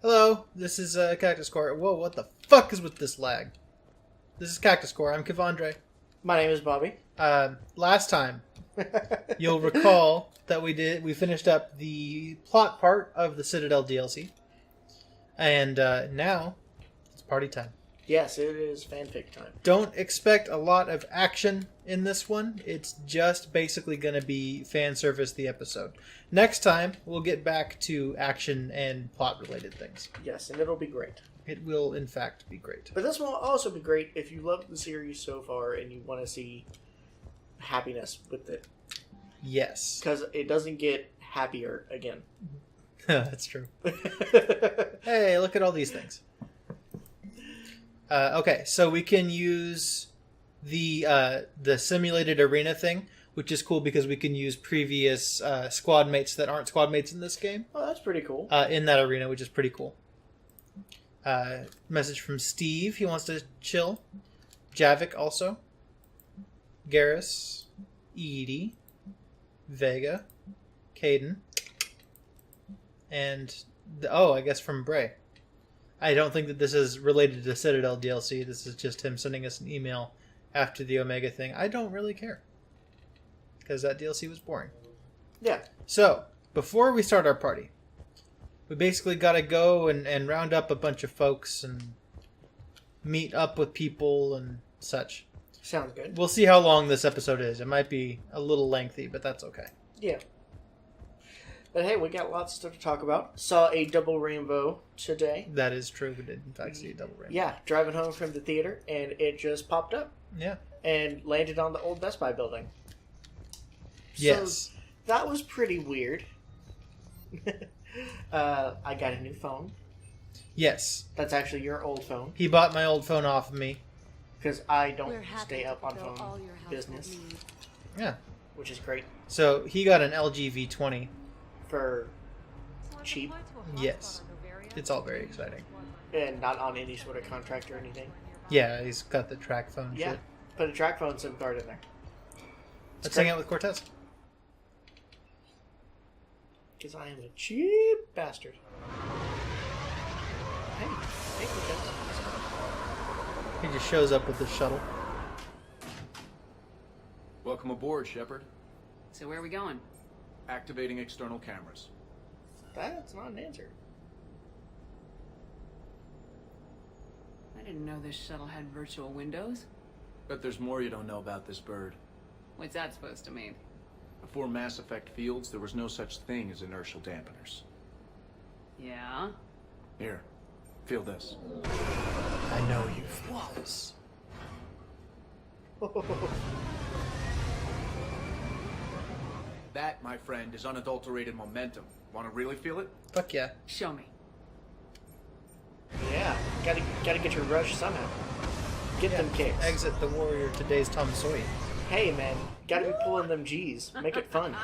Hello, this is Cactus Core. Whoa, what the fuck is with this lag? This is Cactus Core. I'm Kevandre. My name is Bobby. Last time, you'll recall that we finished up the plot part of the Citadel DLC, and now it's party time. Yes, it is fanfic time. Don't expect a lot of action in this one. It's just basically going to be fan service the episode. Next time, we'll get back to action and plot-related things. Yes, and it'll be great. It will, in fact, be great. But this will also be great if you love the series so far and you want to see happiness with it. Yes. Because it doesn't get happier again. That's true. Hey, look at all these things. Okay, so we can use the simulated arena thing, which is cool because we can use previous squad mates that aren't squad mates in this game. Oh, that's pretty cool. In that arena, which is pretty cool. Message from Steve. He wants to chill. Javik also. Garrus. Edie. Vega. Caden. And, I guess from Bray. I don't think that this is related to Citadel DLC. This is just him sending us an email after the Omega thing. I don't really care. Because that DLC was boring. Yeah. So, before we start our party, we basically got to go and round up a bunch of folks and meet up with people and such. Sounds good. We'll see how long this episode is. It might be a little lengthy, but that's okay. Yeah. But hey, we got lots of stuff to talk about. Saw a double rainbow today. That is true. We did, in fact, see a double rainbow. Yeah, driving home from the theater, and it just popped up. Yeah. And landed on the old Best Buy building. Yes. So that was pretty weird. I got a new phone. Yes. That's actually your old phone. He bought my old phone off of me. Because I don't stay up on phone business. Yeah. Which is great. So he got an LG V20. For cheap. Yes. It's all very exciting. And not on any sort of contract or anything. Yeah, he's got the track phone shit. Put a track phone SIM card in there. Let's hang out with Cortez. Because I am a cheap bastard. Hey, Cortez. He just shows up with the shuttle. Welcome aboard, Shepard. So where are we going? Activating external cameras. That's not an answer. I didn't know this shuttle had virtual windows. Bet there's more you don't know about this bird. What's that supposed to mean? Before Mass Effect fields, there was no such thing as inertial dampeners. Yeah? Here, feel this. I know you feel this. That, my friend, is unadulterated momentum. Want to really feel it? Fuck yeah. Show me. Yeah, gotta get your rush somehow. Get them kicks. Exit the warrior today's Tom Sawyer. Hey man, gotta be pulling them G's. Make it fun.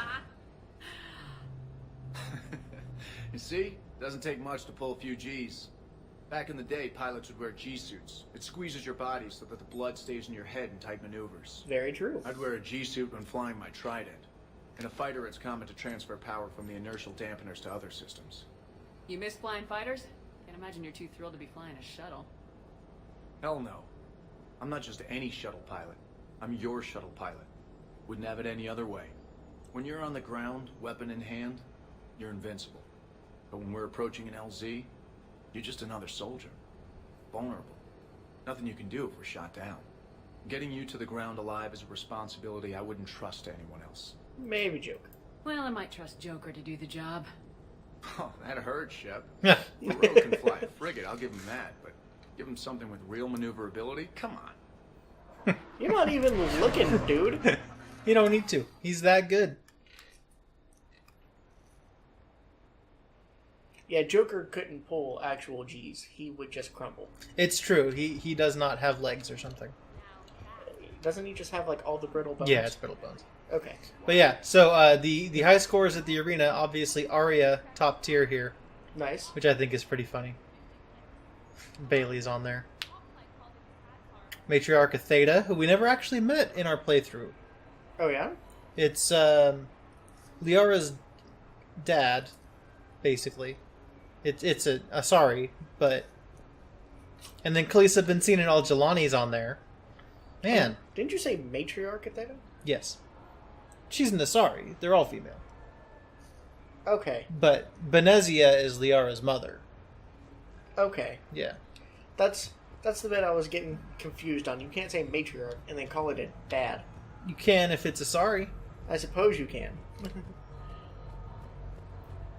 You see? Doesn't take much to pull a few G's. Back in the day, pilots would wear G-suits. It squeezes your body so that the blood stays in your head in tight maneuvers. Very true. I'd wear a G-suit when flying my Trident. In a fighter, it's common to transfer power from the inertial dampeners to other systems. You miss flying fighters? Can't imagine you're too thrilled to be flying a shuttle. Hell no. I'm not just any shuttle pilot. I'm your shuttle pilot. Wouldn't have it any other way. When you're on the ground, weapon in hand, you're invincible. But when we're approaching an LZ, you're just another soldier. Vulnerable. Nothing you can do if we're shot down. Getting you to the ground alive is a responsibility I wouldn't trust to anyone else. Maybe Joker. Well, I might trust Joker to do the job. Oh, that hurt, Shep. Yeah. Hero can fly a frigate, I'll give him that, but give him something with real maneuverability? Come on. You're not even looking, dude. You don't need to. He's that good. Yeah, Joker couldn't pull actual G's. He would just crumble. It's true. He does not have legs or something. Doesn't he just have like all the brittle bones? Yeah, it's brittle bones. Okay. But yeah, so the high scores at the arena, obviously Arya top tier here, Nice. which I think is pretty funny. Bailey's on there. Matriarch of Theta, who we never actually met in our playthrough. Oh yeah? It's Liara's dad, basically. It's a sorry, but... And then Khaleesa been seen in all Jelani's on there. Man. Didn't you say matriarch at that? Yes. She's an Asari. They're all female. Okay. But Benezia is Liara's mother. Okay. Yeah. That's the bit I was getting confused on. You can't say matriarch and then call it a dad. You can if it's Asari. I suppose you can.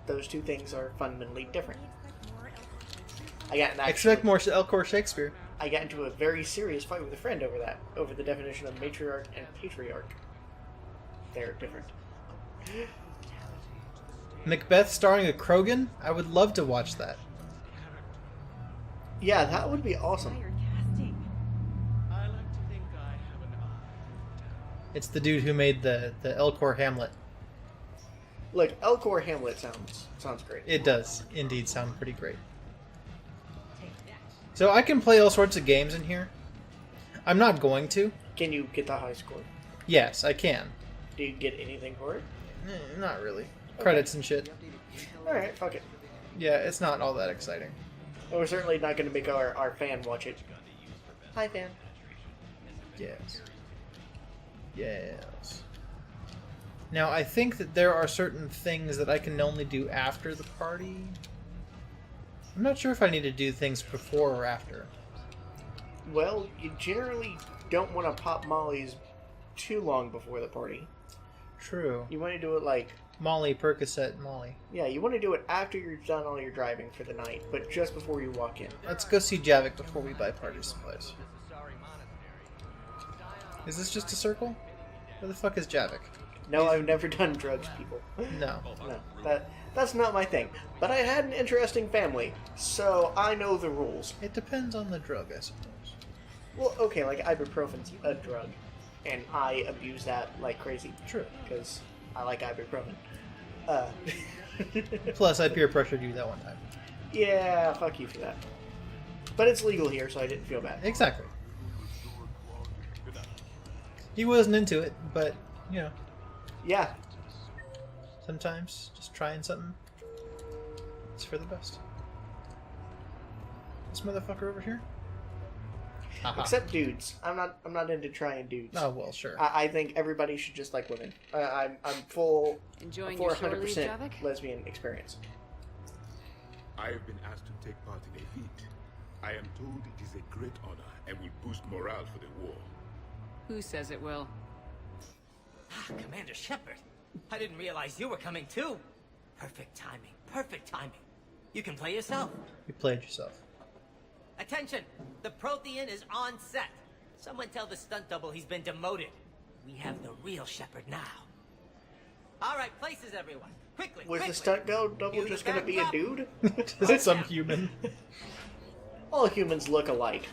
Those two things are fundamentally different. Expect more Elcor Shakespeare. I got into a very serious fight with a friend over the definition of matriarch and patriarch. They're different. Macbeth starring a Krogan? I would love to watch that. Yeah, that would be awesome. It's the dude who made the Elcor Hamlet. Look, Elcor Hamlet sounds great. It does indeed sound pretty great. So I can play all sorts of games in here. I'm not going to. Can you get the high score? Yes, I can. Do you get anything for it? Not really. Credits and shit. Alright, fuck it. Yeah, it's not all that exciting. Well, we're certainly not going to make our fan watch it. Hi, fan. Yes. Yes. Now, I think that there are certain things that I can only do after the party. I'm not sure if I need to do things before or after. Well, you generally don't want to pop mollies too long before the party. True. You want to do it like... Molly, Percocet, Molly. Yeah, you want to do it after you're done all your driving for the night, but just before you walk in. Let's go see Javik before we buy party supplies. Is this just a circle? Where the fuck is Javik? No, I've never done drugs, people. No. No, that's not my thing. But I had an interesting family, so I know the rules. It depends on the drug, I suppose. Well, okay, like ibuprofen's a drug, and I abuse that like crazy. True. Because I like ibuprofen. Plus, I peer pressured you that one time. Yeah, fuck you for that. But it's legal here, so I didn't feel bad. Exactly. He wasn't into it, but, you know. Yeah. Sometimes just trying something, it's for the best. This motherfucker over here? Aha. Except dudes. I'm not into trying dudes. Oh, well, sure. I think everybody should just like women. I'm full Enjoying for your shore leave, 100% Javik? lesbian experience. I have been asked to take part in a feat. I am told it is a great honor and will boost morale for the war. Who says it will? Commander Shepard, I didn't realize you were coming too. Perfect timing, perfect timing. You can play yourself. You played yourself. Attention, the Prothean is on set. Someone tell the stunt double he's been demoted. We have the real Shepard now. All right, places everyone. Quickly, Was quickly. the stunt double Use just the gonna be a back dude? Just some human. All humans look alike.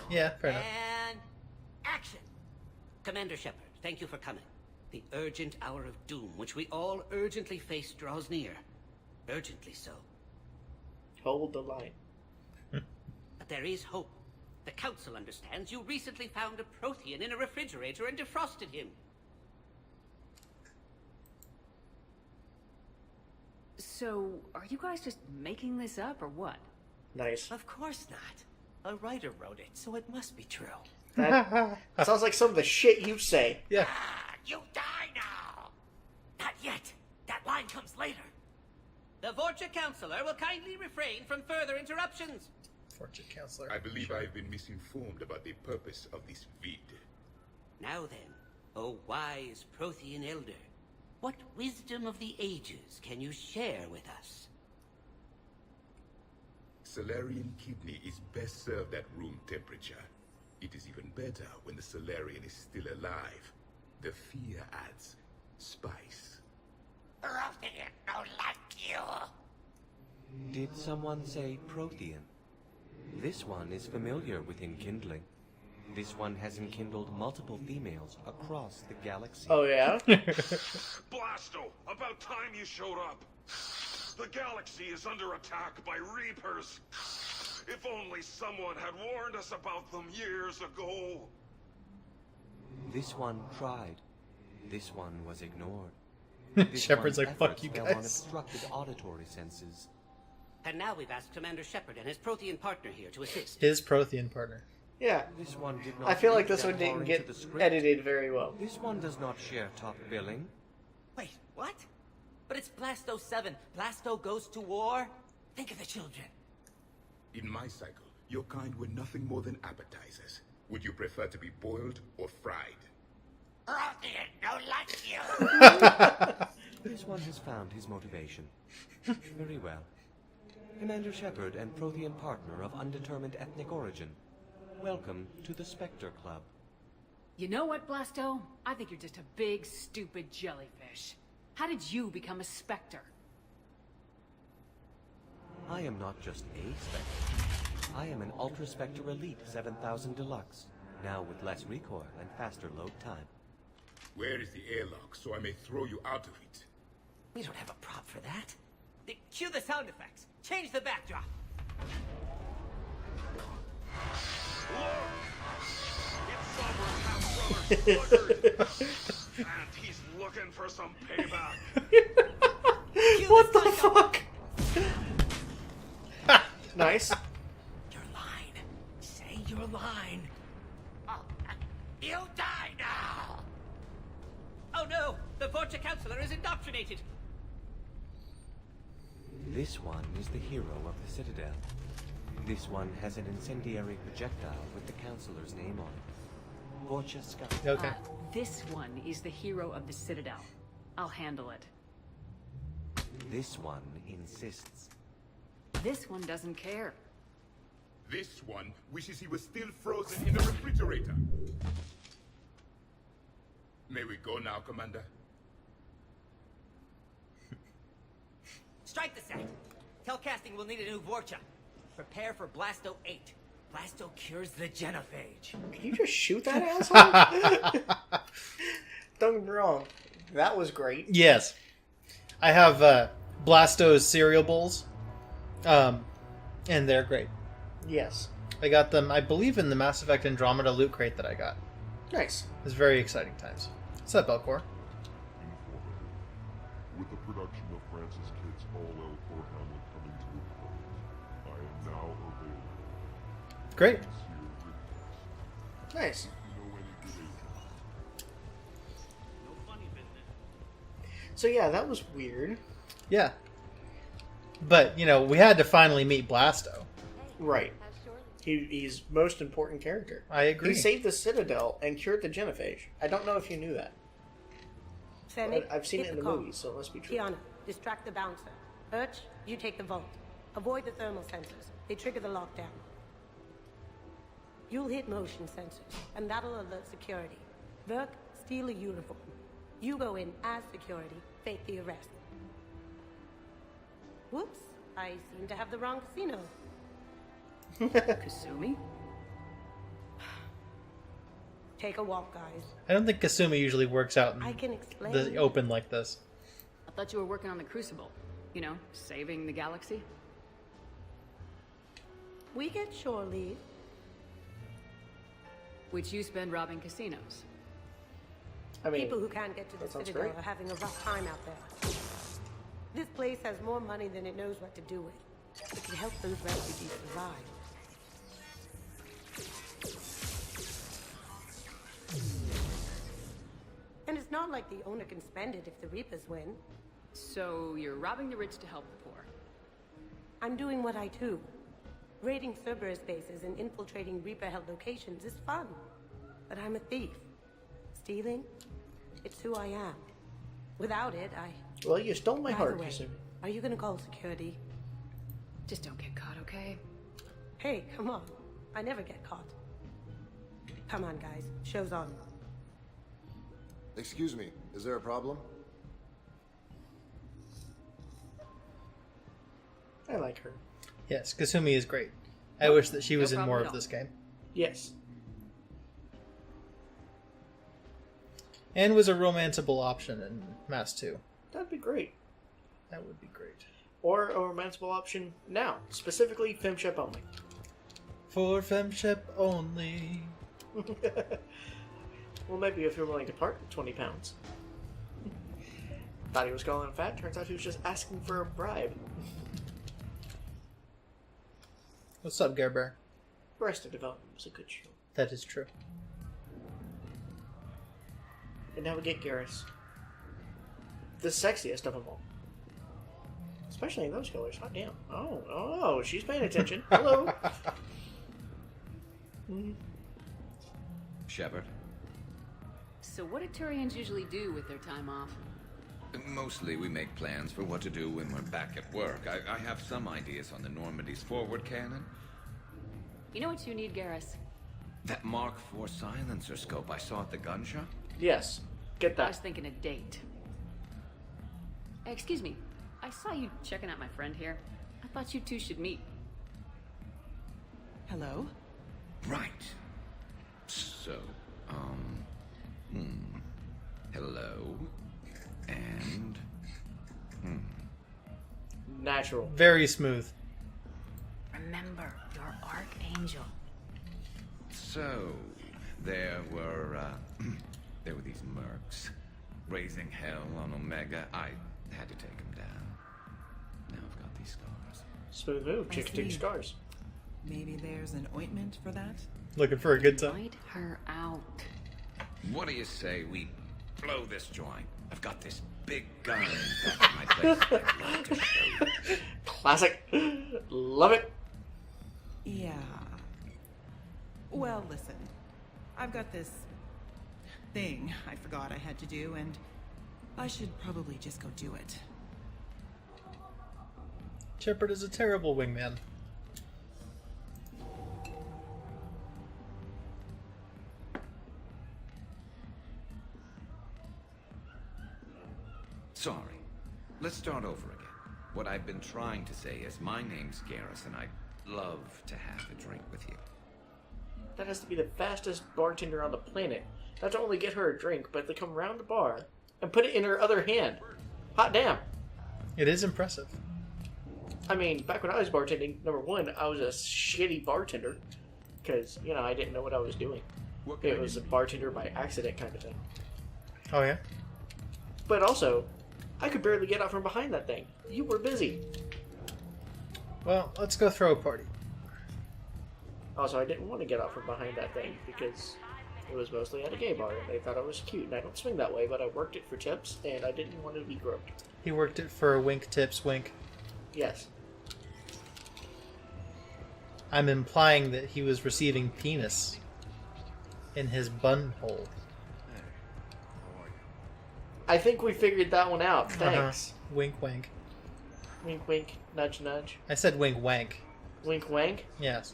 Yeah, fair enough. And action. Commander Shepard, thank you for coming. The urgent hour of doom, which we all urgently face, draws near. Urgently so. Hold the line. But there is hope. The Council understands you recently found a Prothean in a refrigerator and defrosted him. So, are you guys just making this up, or what? Nice. Of course not. A writer wrote it, so it must be true. That sounds like some of the shit you say. Yeah. You die now! Not yet. That line comes later. The Vorcha Counselor will kindly refrain from further interruptions. Fortune counselor. I believe I have been misinformed about the purpose of this vid. Now then, O wise Prothean Elder, what wisdom of the ages can you share with us? Solarian kidney is best served at room temperature. It is even better when the Solarian is still alive. The fear adds spice. Prothean don't like you. Did someone say Prothean? This one is familiar with enkindling. This one has enkindled multiple females across the galaxy. Oh yeah? Blasto, about time you showed up. The galaxy is under attack by Reapers. If only someone had warned us about them years ago. This one tried. This one was ignored. This Shepard's one's like, fuck efforts you fell on guys. obstructed auditory senses. And now we've asked Commander Shepard and his Prothean partner here to assist. His Prothean partner. Yeah. This one did not I feel like read this that one didn't far get into the script. edited very well. This one does not share top billing. Wait, what? But it's Blasto 7. Blasto goes to war? Think of the children. In my cycle, your kind were nothing more than appetizers. Would you prefer to be boiled or fried? Prothean, no like you. This one has found his motivation. Very well. Commander Shepard and Prothean partner of undetermined ethnic origin. Welcome to the Spectre Club. You know what, Blasto? I think you're just a big, stupid jellyfish. How did you become a Spectre? I am not just a Spectre. I am an Ultra Spectre Elite 7000 Deluxe, now with less recoil and faster load time. Where is the airlock so I may throw you out of it? We don't have a prop for that. Cue the sound effects. Change the backdrop. It's Sovereign Half-Brother Sluggard. And he's looking for some payback. What the fuck? Nice. Your line. Say your line. Oh, you die now. Oh no, the Vorcha Counselor is indoctrinated. This one is the hero of the Citadel. This one has an incendiary projectile with the Counselor's name on it. Vorcha Scout. Okay. This one is the hero of the Citadel. I'll handle it. This one insists. This one doesn't care. This one wishes he was still frozen in the refrigerator. May we go now, Commander? Strike the set. Tell casting we'll need a new Vorcha. Prepare for Blasto 8. Blasto cures the genophage. Can you just shoot that asshole? Don't get me wrong. That was great. Yes. I have Blasto's cereal bowls. And they're great. Yes. I got them, I believe, in the Mass Effect Andromeda loot crate that I got. Nice. It was very exciting times. What's up, Belcor? With the production of Francis Kidd's all-out Lord Hamlet coming to a close, I am now available. Great. Sincere request. Nice. If you know any good agents, So yeah, that was weird. Yeah. But, you know, we had to finally meet Blasto. Right. He's most important character. I agree. He saved the Citadel and cured the genophage. I don't know if you knew that. Fennec, But I've seen hit it in the com. movies, so it must be true. Tiana, distract the bouncer. Urch, you take the vault. Avoid the thermal sensors. They trigger the lockdown. You'll hit motion sensors, and that'll alert security. Verk, steal a uniform. You go in as security, fake the arrest. Whoops, I seem to have the wrong casino. Kasumi? Take a walk, guys. I don't think Kasumi usually works out I in can explain. the open like this. I thought you were working on the Crucible. You know, saving the galaxy. We get shore leave. Which you spend robbing casinos. I mean, People who can't get to the that sounds Citadel great. are having a rough time out there. This place has more money than it knows what to do with. It can help those refugees survive. And it's not like the owner can spend it if the Reapers win. So you're robbing the rich to help the poor. I'm doing what I do. Raiding Cerberus bases and infiltrating Reaper-held locations is fun. But I'm a thief. Stealing? It's who I am. Without it, Well, you stole my By heart, the way, Kasumi. are you gonna call security? Just don't get caught, okay? Hey, come on. I never get caught. Come on, guys. Show's on. Excuse me, is there a problem? I like her. Yes, Kasumi is great. I wish that she was in problem more at of all. this game. Yes. And was a romanceable option in Mass 2. That'd be great. That would be great. Or a romanceable option now. Specifically, femship only. For femship only. Well, maybe if you're willing to part with 20 pounds. Thought he was calling him fat. Turns out he was just asking for a bribe. What's up, Gerber? Arrested Development was a good show. That is true. And now we get Garrus. The sexiest of them all. Especially in those colors. Hot damn. Oh, she's paying attention. Hello. Shepard? So what do Turians usually do with their time off? Mostly we make plans for what to do when we're back at work. I have some ideas on the Normandy's forward cannon. You know what you need, Garrus? That Mark IV silencer scope I saw at the gun shop? Yes. Get I was that. thinking a date. Hey, excuse me. I saw you checking out my friend here. I thought you two should meet. Hello? Right. So, hello. And, Natural. Very smooth. Remember, your archangel. So, there were these mercs raising hell on Omega. I had to take them down. Now I've got these scars. Smooth move. I Chick take see. scars. Maybe there's an ointment for that? Looking for a good time. Fight her out. What do you say we blow this joint? I've got this big gun back at my place. I'd love to show you. Classic. Love it. Yeah. Well, listen. I've got this thing I forgot I had to do, and I should probably just go do it. Shepard is a terrible wingman. Sorry. Let's start over again. What I've been trying to say is my name's Garrus, and I'd love to have a drink with you. That has to be the fastest bartender on the planet. Not to only get her a drink, but to come around the bar and put it in her other hand. Hot damn. It is impressive. I mean, back when I was bartending, number one, I was a shitty bartender. Because, I didn't know what I was doing. It was a bartender by accident kind of thing. Oh, yeah? But also, I could barely get out from behind that thing. You were busy. Well, let's go throw a party. Also, I didn't want to get out from behind that thing because it was mostly at a gay bar and they thought I was cute. And I don't swing that way, but I worked it for tips and I didn't want to be groped. He worked it for a wink tips wink. Yes. I'm implying that he was receiving penis in his bun hole. I think we figured that one out. Thanks. Wink wink. Wink wink, nudge nudge. I said wink wank. Wink wank? Yes.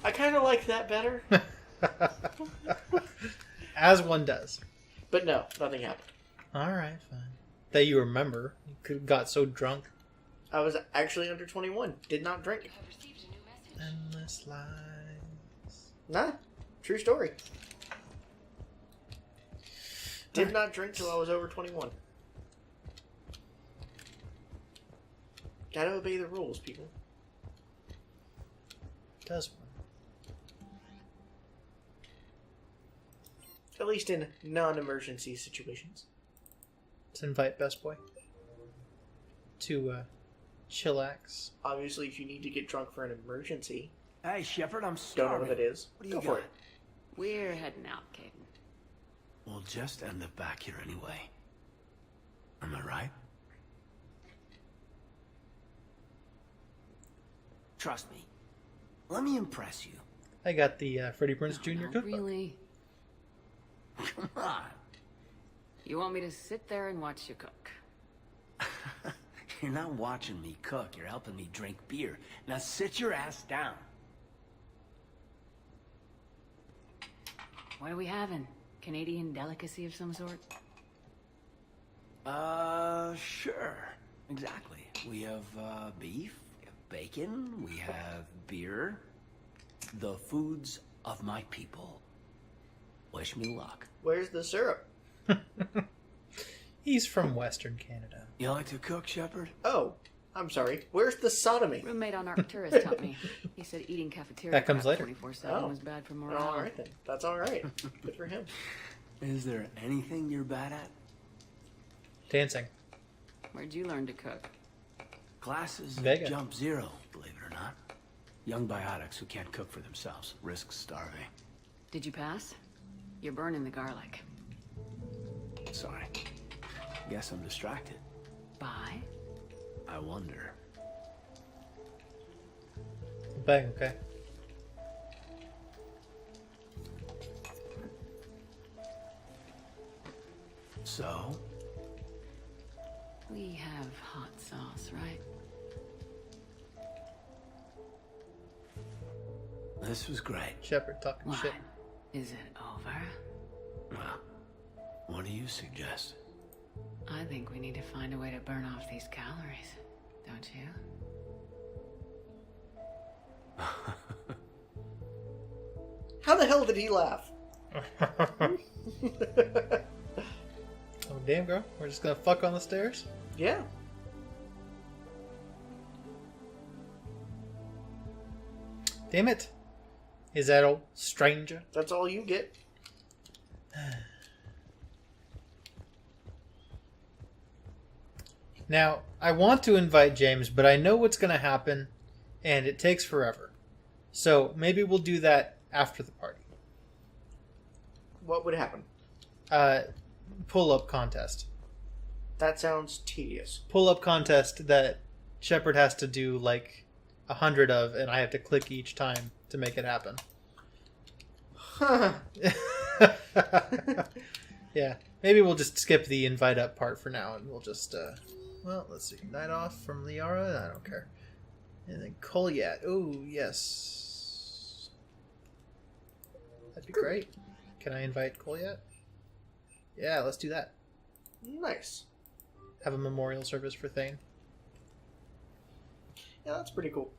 I kind of like that better. As one does. But no, nothing happened. Alright, fine. That you remember. You could got so drunk. I was actually under 21. Did not drink. Endless lies. Nah. True story. Did not drink till I was over 21. Gotta obey the rules, people. Does one. At least in non-emergency situations. Let's invite Best Boy to chillax. Obviously, if you need to get drunk for an emergency. Hey, Shepard, I'm Don't starving. know what it is. What do you Go got? for it. We're heading out, Caden. We'll just end up back here anyway. Am I right? Trust me. Let me impress you. I got the Freddie Prinze Jr. Not cookbook. really. Come on. You want me to sit there and watch you cook? You're not watching me cook. You're helping me drink beer. Now sit your ass down. What are we having? Canadian delicacy of some sort? Sure. Exactly. We have, beef, we have bacon, we have beer. The foods of my people. Wish me luck. Where's the syrup? He's from Western Canada. You like to cook, Shepard? Oh, I'm sorry. Where's the sodomy? Roommate on Arcturus taught me. He said eating cafeteria That comes crap later. 24/7 was bad for morale. All right then. That's all right. Good for him. Is there anything you're bad at? Dancing. Where'd you learn to cook? Classes Vega. jump zero, believe it or not. Young biotics who can't cook for themselves risk starving. Did you pass? You're burning the garlic. Sorry. Guess I'm distracted. Bye. I wonder. Bang, okay. So? We have hot sauce, right? This was great. Shepard talking What? shit. Is it over? Well, what do you suggest? I think we need to find a way to burn off these calories, don't you? How the hell did he laugh? Oh, damn, girl. We're just gonna fuck on the stairs? Yeah. Damn it. Is that old stranger? That's all you get. Now, I want to invite James, but I know what's going to happen, and it takes forever. So maybe we'll do that after the party. What would happen? Pull-up contest. That sounds tedious. Pull-up contest that Shepard has to do like 100 of, and I have to click each time to make it happen. Huh. Yeah. Maybe we'll just skip the invite up part for now, and we'll just, well, let's see. Night off from Liara? I don't care. And then Kolyat. Oh, yes. That'd be great. Can I invite Kolyat? Yeah, let's do that. Nice. Have a memorial service for Thane. Yeah, that's pretty cool.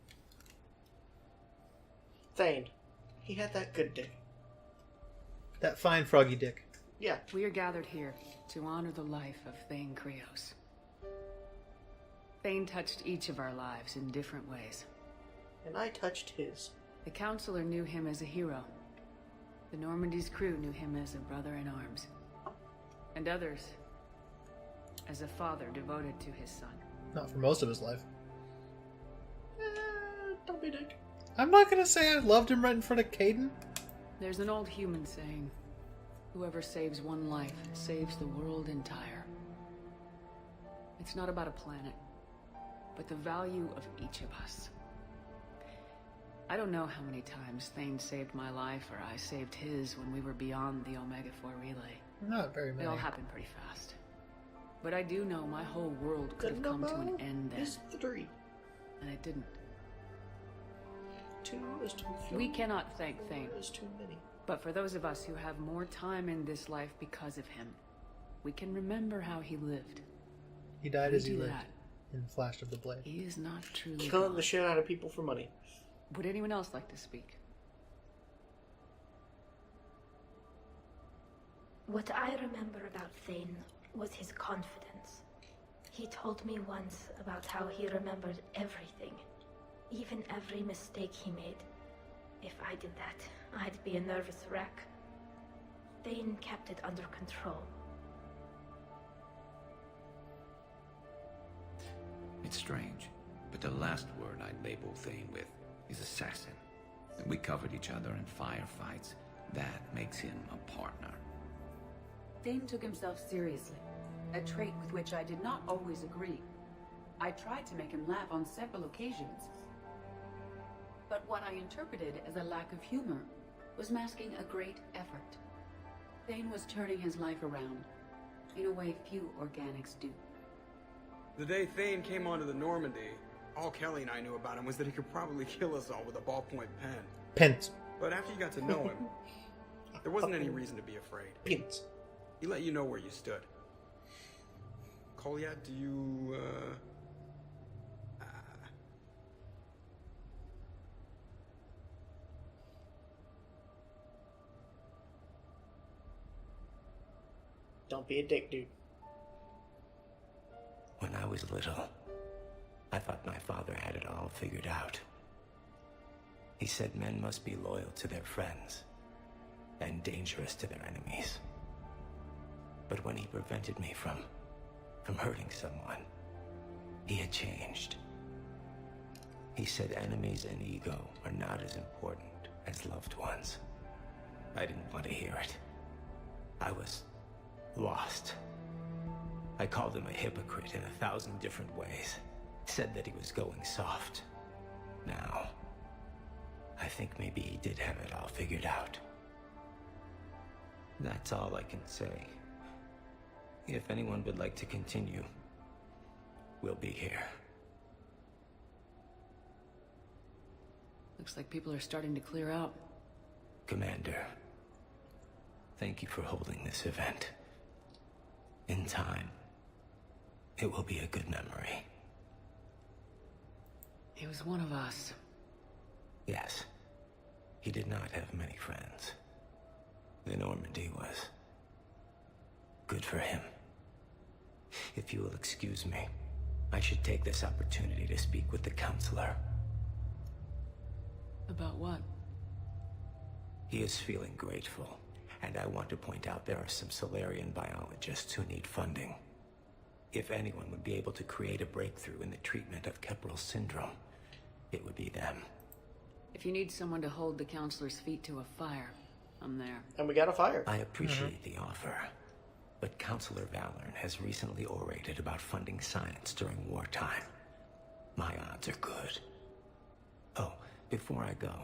Thane. He had that good day. That fine froggy dick. Yeah. We are gathered here to honor the life of Thane Krios. Thane touched each of our lives in different ways. And I touched his. The Counselor knew him as a hero. The Normandy's crew knew him as a brother in arms. And others as a father devoted to his son. Not for most of his life. Don't be a dick. I'm not gonna say I loved him right in front of Caden. There's an old human saying, whoever saves one life saves the world entire. It's not about a planet, but the value of each of us. I don't know how many times Thane saved my life or I saved his when we were beyond the Omega-4 relay. Not very many. It all happened pretty fast. But I do know my whole world could have come to an end then. Is 3. And it didn't. 2 is too few. We cannot thank Thane. Is too many. But for those of us who have more time in this life because of him, we can remember how he lived. He died as he do lived. that. In Flash of the Blade. He is not truly Killing gone. the shit out of people for money. Would anyone else like to speak? What I remember about Thane was his confidence. He told me once about how he remembered everything, even every mistake he made. If I did that, I'd be a nervous wreck. Thane kept it under control. It's strange, but the last word I'd label Thane with is assassin. We covered each other in firefights. That makes him a partner. Thane took himself seriously, a trait with which I did not always agree. I tried to make him laugh on several occasions. But what I interpreted as a lack of humor was masking a great effort. Thane was turning his life around, in a way few organics do. The day Thane came onto the Normandy, all Kelly and I knew about him was that he could probably kill us all with a ballpoint pen. Pens. But after you got to know him, there wasn't any reason to be afraid. Pins. He let you know where you stood. Kolyat, do you, Don't be a dick, dude. When I was little, I thought my father had it all figured out. He said men must be loyal to their friends and dangerous to their enemies. But when he prevented me from from hurting someone. He had changed. He said enemies and ego are not as important as loved ones. I didn't want to hear it. I was lost. I called him a hypocrite in 1,000 different ways. Said that he was going soft. Now, I think maybe he did have it all figured out. That's all I can say. If anyone would like to continue, we'll be here. Looks like people are starting to clear out. Commander, thank you for holding this event. In time, it will be a good memory. He was one of us. Yes, he did not have many friends. The Normandy was good for him. If you will excuse me, I should take this opportunity to speak with the counselor. About what? He is feeling grateful, and I want to point out there are some Solarian biologists who need funding. If anyone would be able to create a breakthrough in the treatment of Kepler's syndrome, it would be them. If you need someone to hold the counselor's feet to a fire, I'm there. And we got a fire. I appreciate the offer, but Counselor Valorn has recently orated about funding science during wartime. My odds are good. Oh, before I go,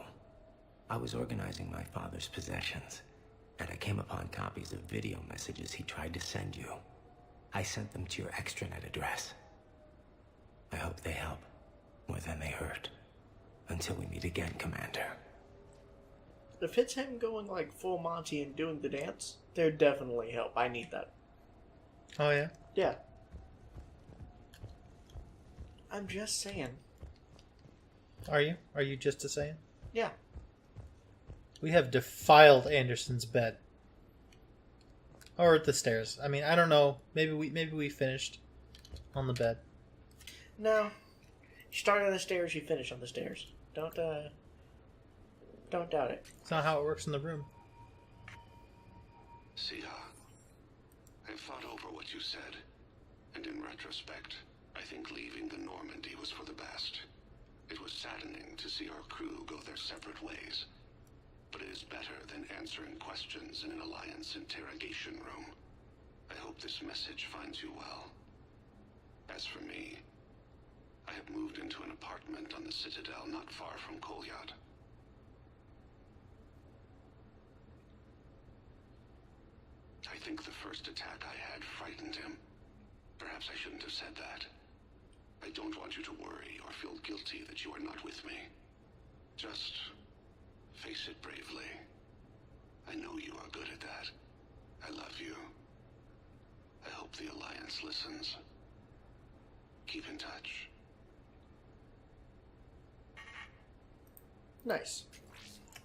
I was organizing my father's possessions, and I came upon copies of video messages he tried to send you. I sent them to your extranet address. I hope they help more than they hurt. Until we meet again, Commander. If it's him going like full Monty and doing the dance, there'd definitely help. I need that. Oh, yeah? Yeah. I'm just saying. Are you? Are you just a saying? Yeah. We have defiled Anderson's bed. Or at the stairs. I mean, I don't know. Maybe we finished on the bed. No. You start on the stairs, you finish on the stairs. Don't doubt it. It's not how it works in the room. Sia, I've thought over what you said, and in retrospect, I think leaving the Normandy was for the best. It was saddening to see our crew go their separate ways, but it is better than answering questions in an Alliance interrogation room. I hope this message finds you well. As for me, I have moved into an apartment on the Citadel not far from Kolyat. I think the first attack I had frightened him. Perhaps I shouldn't have said that. I don't want you to worry or feel guilty that you are not with me. Just face it bravely. I know you are good at that. I love you. I hope the Alliance listens. Keep in touch. Nice.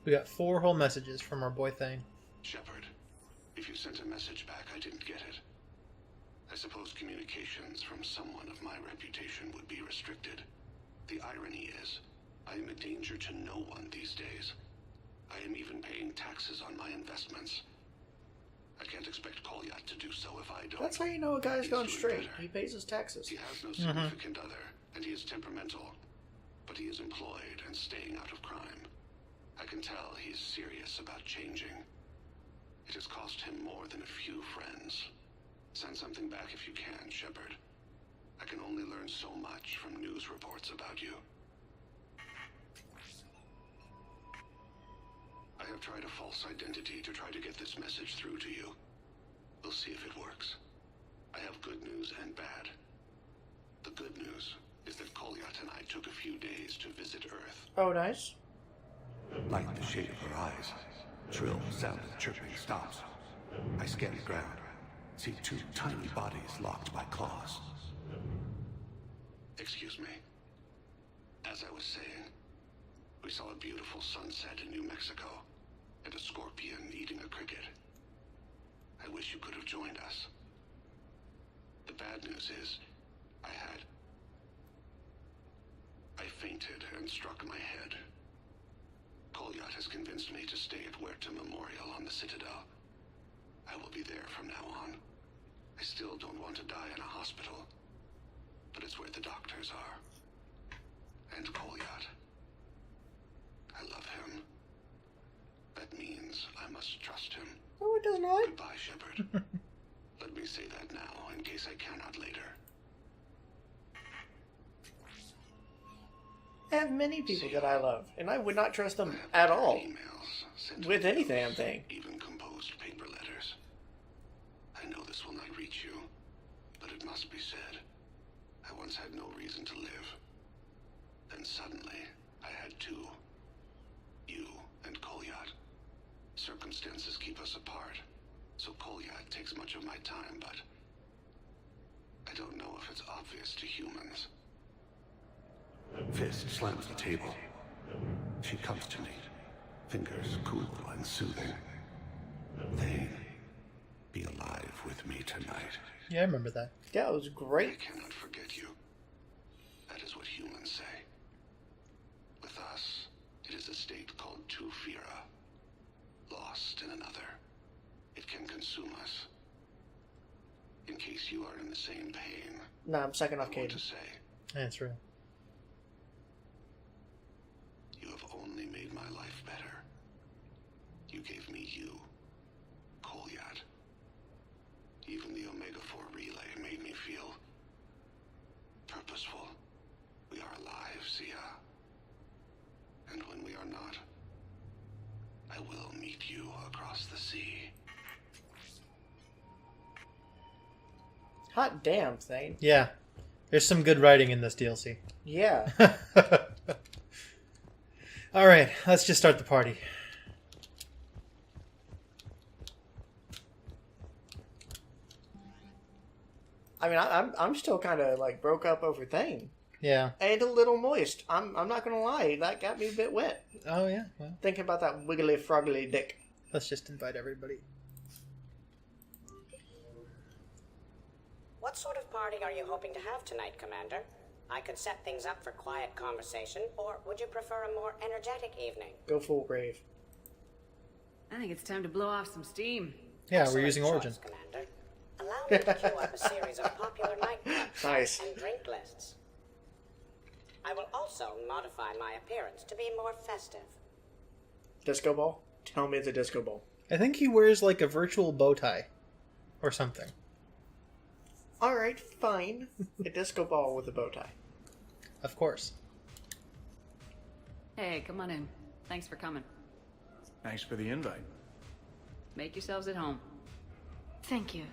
We got 4 whole messages from our boy Thane. Shepard, if you sent a message back, I didn't get it. I suppose communications from someone of my reputation would be restricted. The irony is, I am a danger to no one these days. I am even paying taxes on my investments. I can't expect Kolyat to do so if I don't. That's how you know a guy's going straight. He pays his taxes. He has no significant other, and he is temperamental. But he is employed and staying out of crime. I can tell he is serious about changing. It has cost him more than a few friends. Send something back if you can, Shepard. I can only learn so much from news reports about you. I have tried a false identity to try to get this message through to you. We'll see if it works. I have good news and bad. The good news is that Kolyat and I took a few days to visit Earth. Oh, nice. Like the shade of her eyes, shrill sound of chirping stops. I scan the ground, see 2 tiny bodies locked by claws. Excuse me. As I was saying, we saw a beautiful sunset in New Mexico, and a scorpion eating a cricket. I wish you could have joined us. The bad news is, I fainted and struck my head. Kolyat has convinced me to stay at Huerta Memorial on the Citadel. I will be there from now on. I still don't want to die in a hospital, but it's where the doctors are. And Kolyat. I love him. That means I must trust him. No, it does not. Goodbye, Shepard. Let me say that now, in case I cannot later. I have many people that I love, and I would not trust them at all. With any damn thing. Even composed paper letters. I know this will not reach you, but it must be said. I once had no reason to live. Then suddenly, I had two. You and Kolyat. Circumstances keep us apart, so Kolyat takes much of my time, but I don't know if it's obvious to humans. Fist slams the table. She comes to me, fingers cool and soothing. Thane, be alive with me tonight. Yeah, I remember that. Yeah, it was great. I cannot forget you. That is what humans say. With us, it is a state called Tufira. Lost in another. It can consume us. In case you are in the same pain. Nah, I'm second off I want to Caden. say, That's real. you have only made my life better. You gave me you, Kolyat. Even the Omega-4 relay made me feel purposeful. We are alive, Sia. And when we are not, I will meet you across the sea. Hot damn, Thane. Yeah. There's some good writing in this DLC. Yeah. Alright, let's just start the party. I mean, I'm still kind of like broke up over Thane. Yeah. And a little moist. I'm not gonna lie, that got me a bit wet. Oh, yeah. Well, Thinking about that wiggly froggly dick. let's just invite everybody. What sort of party are you hoping to have tonight, Commander? I could set things up for quiet conversation, or would you prefer a more energetic evening? Go full rave. I think it's time to blow off some steam. Yeah, we're using Origin. Commander. Allow me to queue up a series of popular nightclubs Nice. and drink lists. I will also modify my appearance to be more festive. Disco ball? Tell me it's a disco ball. I think he wears like a virtual bow tie. Or something. Alright, fine. A disco ball with a bow tie. Of course. Hey, come on in. Thanks for coming. Thanks for the invite. Make yourselves at home. Thank you.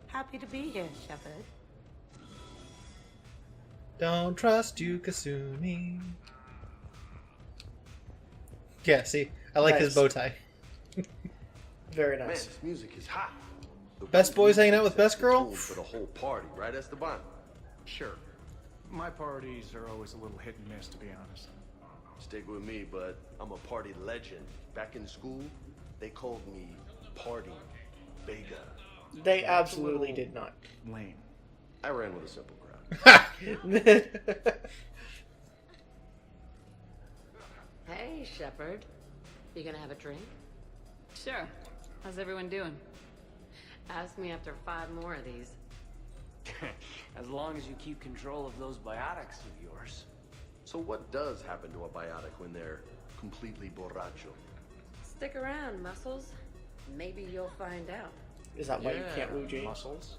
Happy to be here, Shepard. Don't trust you, Kasumi. Yeah, see? I like his Nice. bow tie. Very Man, nice. this music is hot. The Best boys hanging out with best girl? For the whole party, right, Esteban? Sure. My parties are always a little hit and miss, to be honest. Stick with me, but I'm a party legend. Back in school, they called me Party Vega. They absolutely did not. Lame. I ran with a simple crowd. Hey, Shepard. You gonna have a drink? Sure. How's everyone doing? Ask me after 5 more of these. As long as you keep control of those biotics of yours. So what does happen to a biotic when they're completely borracho? Stick around, Muscles. Maybe you'll find out. Is that why you can't woo Jane? Muscles.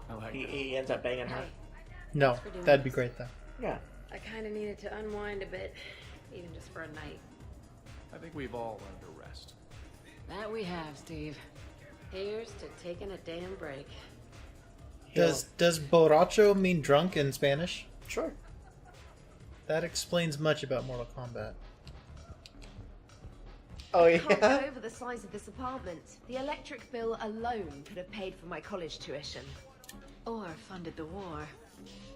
I like that. He ends up banging her. No, for doing that'd be this. great though. Yeah. I kind of needed to unwind a bit, even just for a night. I think we've all learned to rest. That we have, Steve. Here's to taking a damn break. Does borracho mean drunk in Spanish? Sure. That explains much about Mortal Kombat. Oh, I can't yeah? get over the size of this apartment. The electric bill alone could have paid for my college tuition. Or funded the war.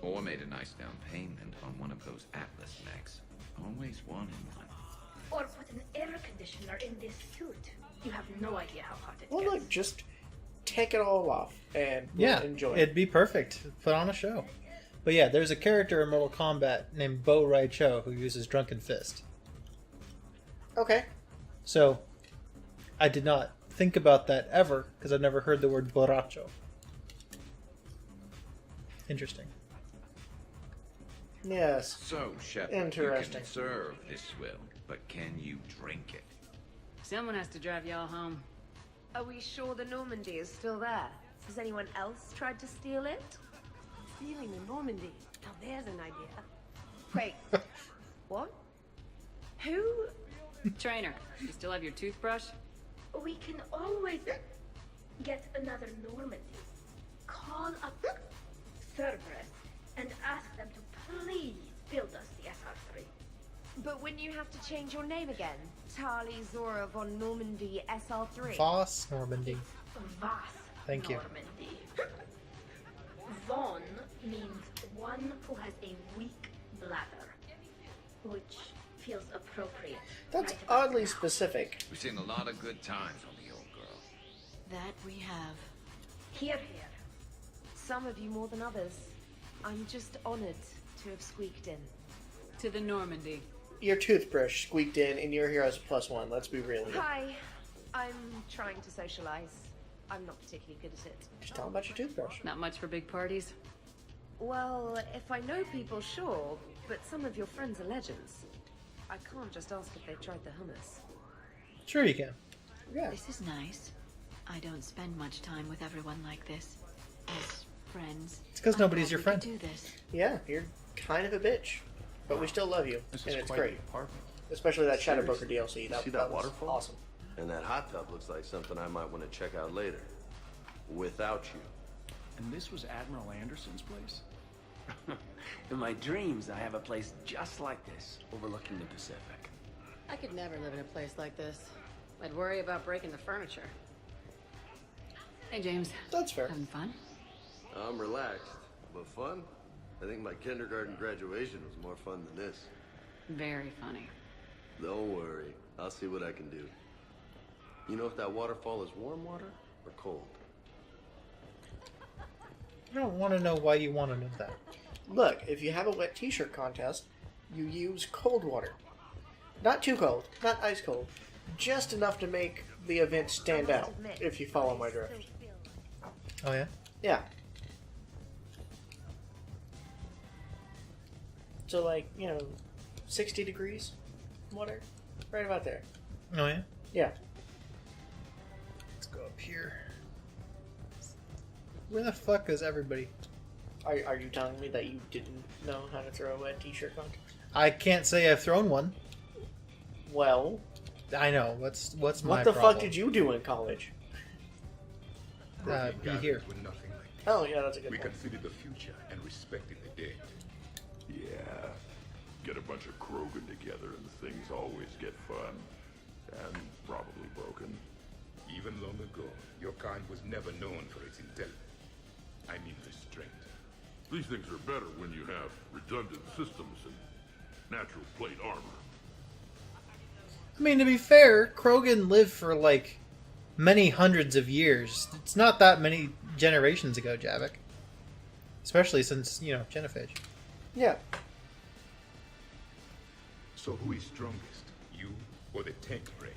Or made a nice down payment on one of those Atlas mechs. Always wanted one. Or put an air conditioner in this suit. You have no idea how hot it Well, gets. look, just take it all off and we'll Yeah, enjoy it. it'd be perfect. Put on a show. But yeah, there's a character in Mortal Kombat named Bo Rai Cho who uses Drunken Fist. Okay. So, I did not think about that ever, because I've never heard the word borracho. Interesting. Yes. So, Shepard, Interesting. you can serve this swill, but can you drink it? Someone has to drive y'all home. Are we sure the Normandy is still there? Has anyone else tried to steal it? Stealing the Normandy. Now there's an idea. Wait. What? Who? Trainer, you still have your toothbrush? We can always get another Normandy. Call up Cerberus and ask them to please build us the SR3. But wouldn't you have to change your name again? Tali'Zorah von Normandy SR3. Voss Normandy. Voss Thank you. Normandy. Von means one who has a weak bladder, which feels appropriate. That's right about oddly now. specific. We've seen a lot of good times on the old girl. That we have. Here, here. Some of you more than others. I'm just honored to have squeaked in. To the Normandy. Your toothbrush squeaked in, and you're here as a +1. Let's be real here. Hi. I'm trying to socialize. I'm not particularly good at it. Just tell them about your toothbrush. Not much for big parties. Well, if I know people, sure. But some of your friends are legends. I can't just ask if they've tried the hummus. Sure you can. Yeah. This is nice. I don't spend much time with everyone like this. As friends. It's because nobody's your friend. Do this. Yeah, you're kind of a bitch. But we still love you, This and is it's quite great. the apartment. Especially that Shadow Broker Seriously. DLC. You see that was waterfall? awesome. And that hot tub looks like something I might want to check out later. Without you. And this was Admiral Anderson's place? In my dreams, I have a place just like this, overlooking the Pacific. I could never live in a place like this. I'd worry about breaking the furniture. Hey, James. That's fair. Having fun? I'm relaxed, but fun? I think my kindergarten graduation was more fun than this. Very funny. Don't worry, I'll see what I can do. You know if that waterfall is warm water or cold? I don't want to know why you want to know that. Look, if you have a wet t-shirt contest, you use cold water. Not too cold, not ice cold. Just enough to make the event stand out, if you follow my drift. Oh yeah? Yeah. So like, 60 degrees water? Right about there. Oh yeah? Yeah. Let's go up here. Where the fuck is everybody? Are you telling me that you didn't know how to throw a wet t-shirt contest? I can't say I've thrown one. Well, I know. What's my what the problem? fuck did you do in college? Be here. Oh yeah, that's a good We one. considered the future and respected the dead. Yeah. Get a bunch of Krogan together and things always get fun. And probably broken. Even long ago, your kind was never known for its intelligence. I mean restraint. These things are better when you have redundant systems and natural plate armor. I mean, to be fair, Krogan lived for like many hundreds of years. It's not that many generations ago, Javik. Especially since, Genophage. Yeah. So who is strongest? You or the tank braid?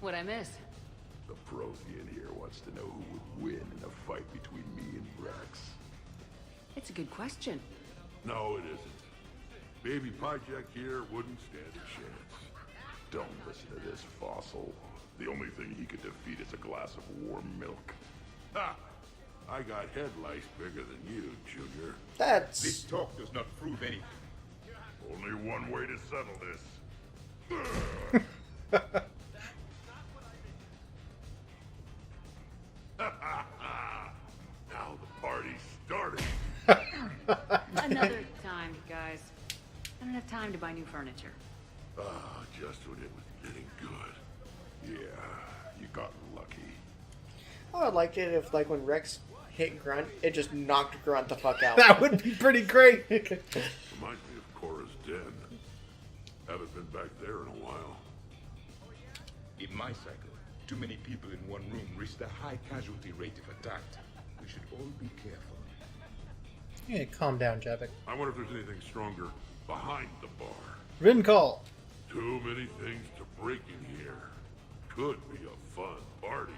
What'd I miss? The Prothean here wants to know who would win in a fight between me and Rex. It's a good question. No, it isn't. Baby Pyjak here wouldn't stand a chance. Don't listen to this fossil. The only thing he could defeat is a glass of warm milk. Ha! I got head lice bigger than you, Junior. This talk does not prove anything. Only one way to settle this. Now the party's starting. Another time, guys. I don't have time to buy new furniture. Just when it was getting good. Yeah, you got lucky. Oh, I'd like it if, when Rex hit Grunt, it just knocked Grunt the fuck out. That would be pretty great. Reminds me of Cora's den. Haven't been back there in a while. In my cycle, too many people in one room risk a high casualty rate if attacked. We should all be careful. Yeah, calm down, Javik. I wonder if there's anything stronger behind the bar. Rin call. Too many things to break in here. could be a fun party.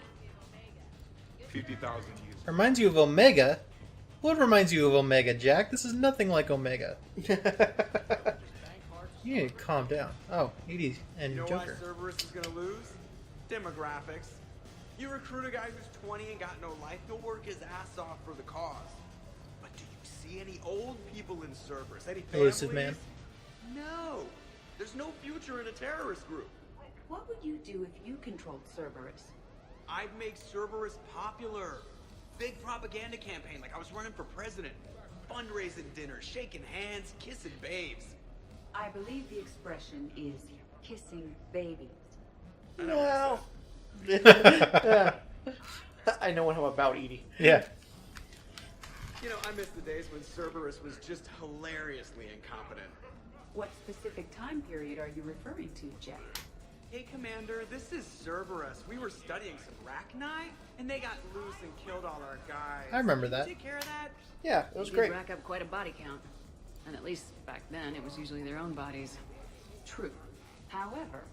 50,000 users. Reminds you of Omega? What reminds you of Omega, Jack? This is nothing like Omega. You need to calm down. Oh, EDI and You know Joker. why Cerberus is gonna lose? Demographics. You recruit a guy who's 20 and got no life, he'll work his ass off for the cause. But do you see any old people in Cerberus? Any families? Elusive man. No. There's no future in a terrorist group. What would you do if you controlled Cerberus? I'd make Cerberus popular. Big propaganda campaign like I was running for president. Fundraising dinners, shaking hands, kissing babes. I believe the expression is kissing babies. No. I know what I'm about, Edie. Yeah. You know, I miss the days when Cerberus was just hilariously incompetent. What specific time period are you referring to, Jack? Hey, Commander, this is Cerberus. We were studying some Rachni, and they got loose and killed all our guys. I remember Can you that. take care of that? Yeah, it was They great. did rack up quite a body count. And at least back then, it was usually their own bodies. True. However,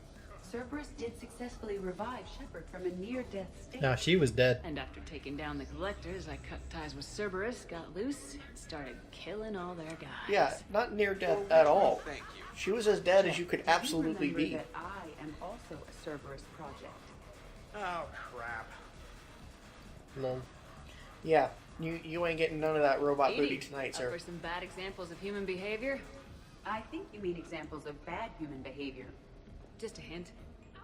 Cerberus did successfully revive Shepard from a near-death state. No, she was dead. And after taking down the collectors, I cut ties with Cerberus, got loose, and started killing all their guys. Yeah, not near death at all. She was as dead as you could absolutely Remember be. that I am also a Cerberus project. Oh, crap. Lol. Yeah, you ain't getting none of that robot Edie, booty tonight, up sir. for some bad examples of human behavior? I think you mean examples of bad human behavior. Just a hint.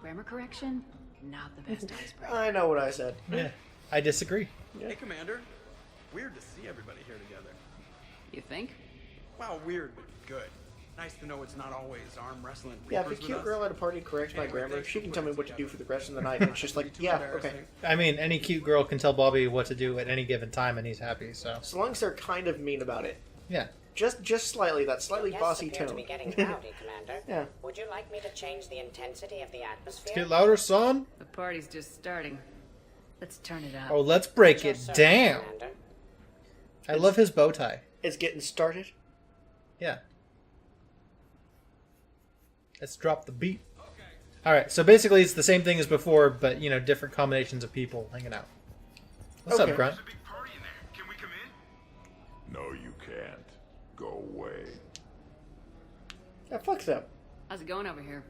Grammar correction? Not the best icebreaker. I know what I said. Yeah, I disagree. Hey, Commander. Weird to see everybody here together. You think? Well, weird, but good. Nice to know it's not always arm wrestling. Yeah, if a reapers with cute us. girl at a party corrects my grammar, she can tell me what to do for the rest of the night. And it's just like, yeah, okay. I mean, any cute girl can tell Bobby what to do at any given time, and he's happy. So As long as they're kind of mean about it. yeah. Just slightly, that slightly Your bossy guests appear to tone. be getting rowdy, Commander. Yeah. Would you like me to change the intensity of the atmosphere? Get louder, son. The party's just starting. Let's turn it up. Oh, let's break At your it service, down. Commander. I love his bow tie. It's getting started. Yeah. Let's drop the beat. All right. So basically, it's the same thing as before, but different combinations of people hanging out. What's Okay. up, Grunt? No, you can't. Go away. Yeah, fuck them. How's it going over here?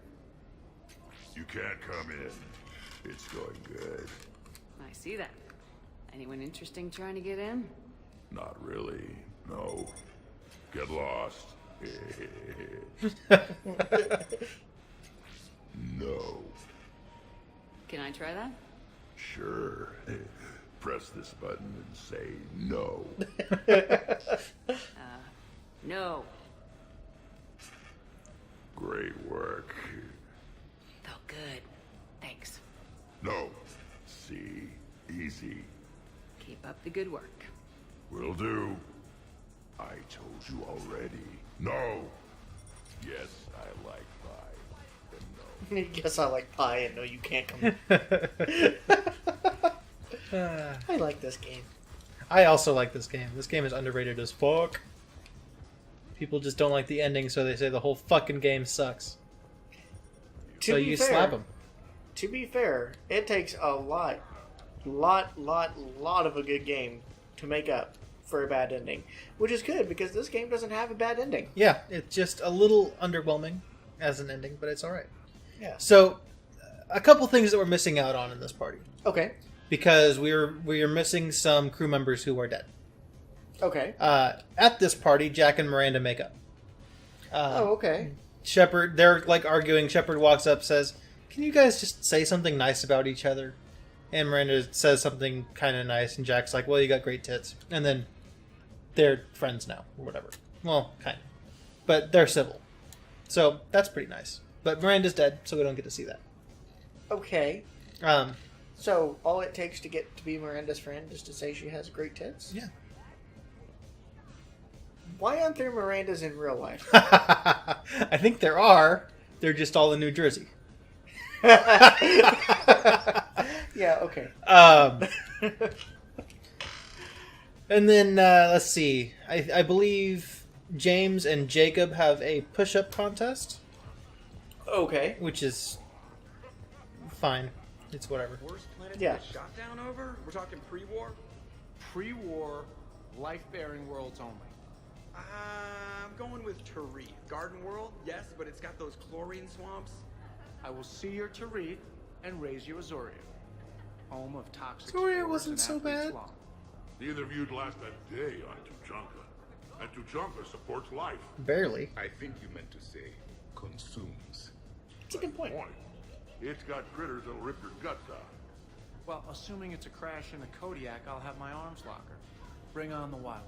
You can't come in. It's going good. I see that. Anyone interesting trying to get in? Not really. No. Get lost. No. Can I try that? Sure. Press this button and say no. No. Great work. Felt good. Thanks. No. See? Easy. Keep up the good work. Will do. I told you already. No. Yes, I like pie. And no. Guess I like pie and no, you can't come. I like this game. I also like this game. This game is underrated as fuck. People just don't like the ending, so they say the whole fucking game sucks. To So be you fair, slap them. To be fair, it takes a lot of a good game to make up for a bad ending, which is good because this game doesn't have a bad ending. Yeah, it's just a little underwhelming as an ending, but it's all right. Yeah. So, a couple things that we're missing out on in this party. Okay. Because we are missing some crew members who are dead. Okay. At this party, Jack and Miranda make up. Okay. Shepard, they're like arguing. Shepard walks up, says, "Can you guys just say something nice about each other?" And Miranda says something kind of nice, and Jack's like, "Well, you got great tits." And then they're friends now, or whatever. Well, kind of. But they're civil. So that's pretty nice. But Miranda's dead, so we don't get to see that. Okay. Um, So all it takes to get to be Miranda's friend is to say she has great tits? Yeah. Why aren't there Mirandas in real life? I think there are. They're just all in New Jersey. Yeah, okay. And then, let's see. I believe James and Jacob have a push-up contest. Okay. Which is fine. it's whatever. Worst planet Yeah. to get shot down over? We're talking pre-war? Pre-war, life-bearing worlds only. I'm going with Tarith. Garden World, yes, but it's got those chlorine swamps. I will see your Tarith and raise you a Zoria, home of toxic Zoria spores wasn't and so athlete's bad. lung. Neither of you'd last a day on Tuchanka. And Tuchanka supports life. Barely. I think you meant to say consumes. That's a good point. It's got critters that'll rip your guts out. Well, assuming it's a crash in a Kodiak, I'll have my arms locker. Bring on the wildlife.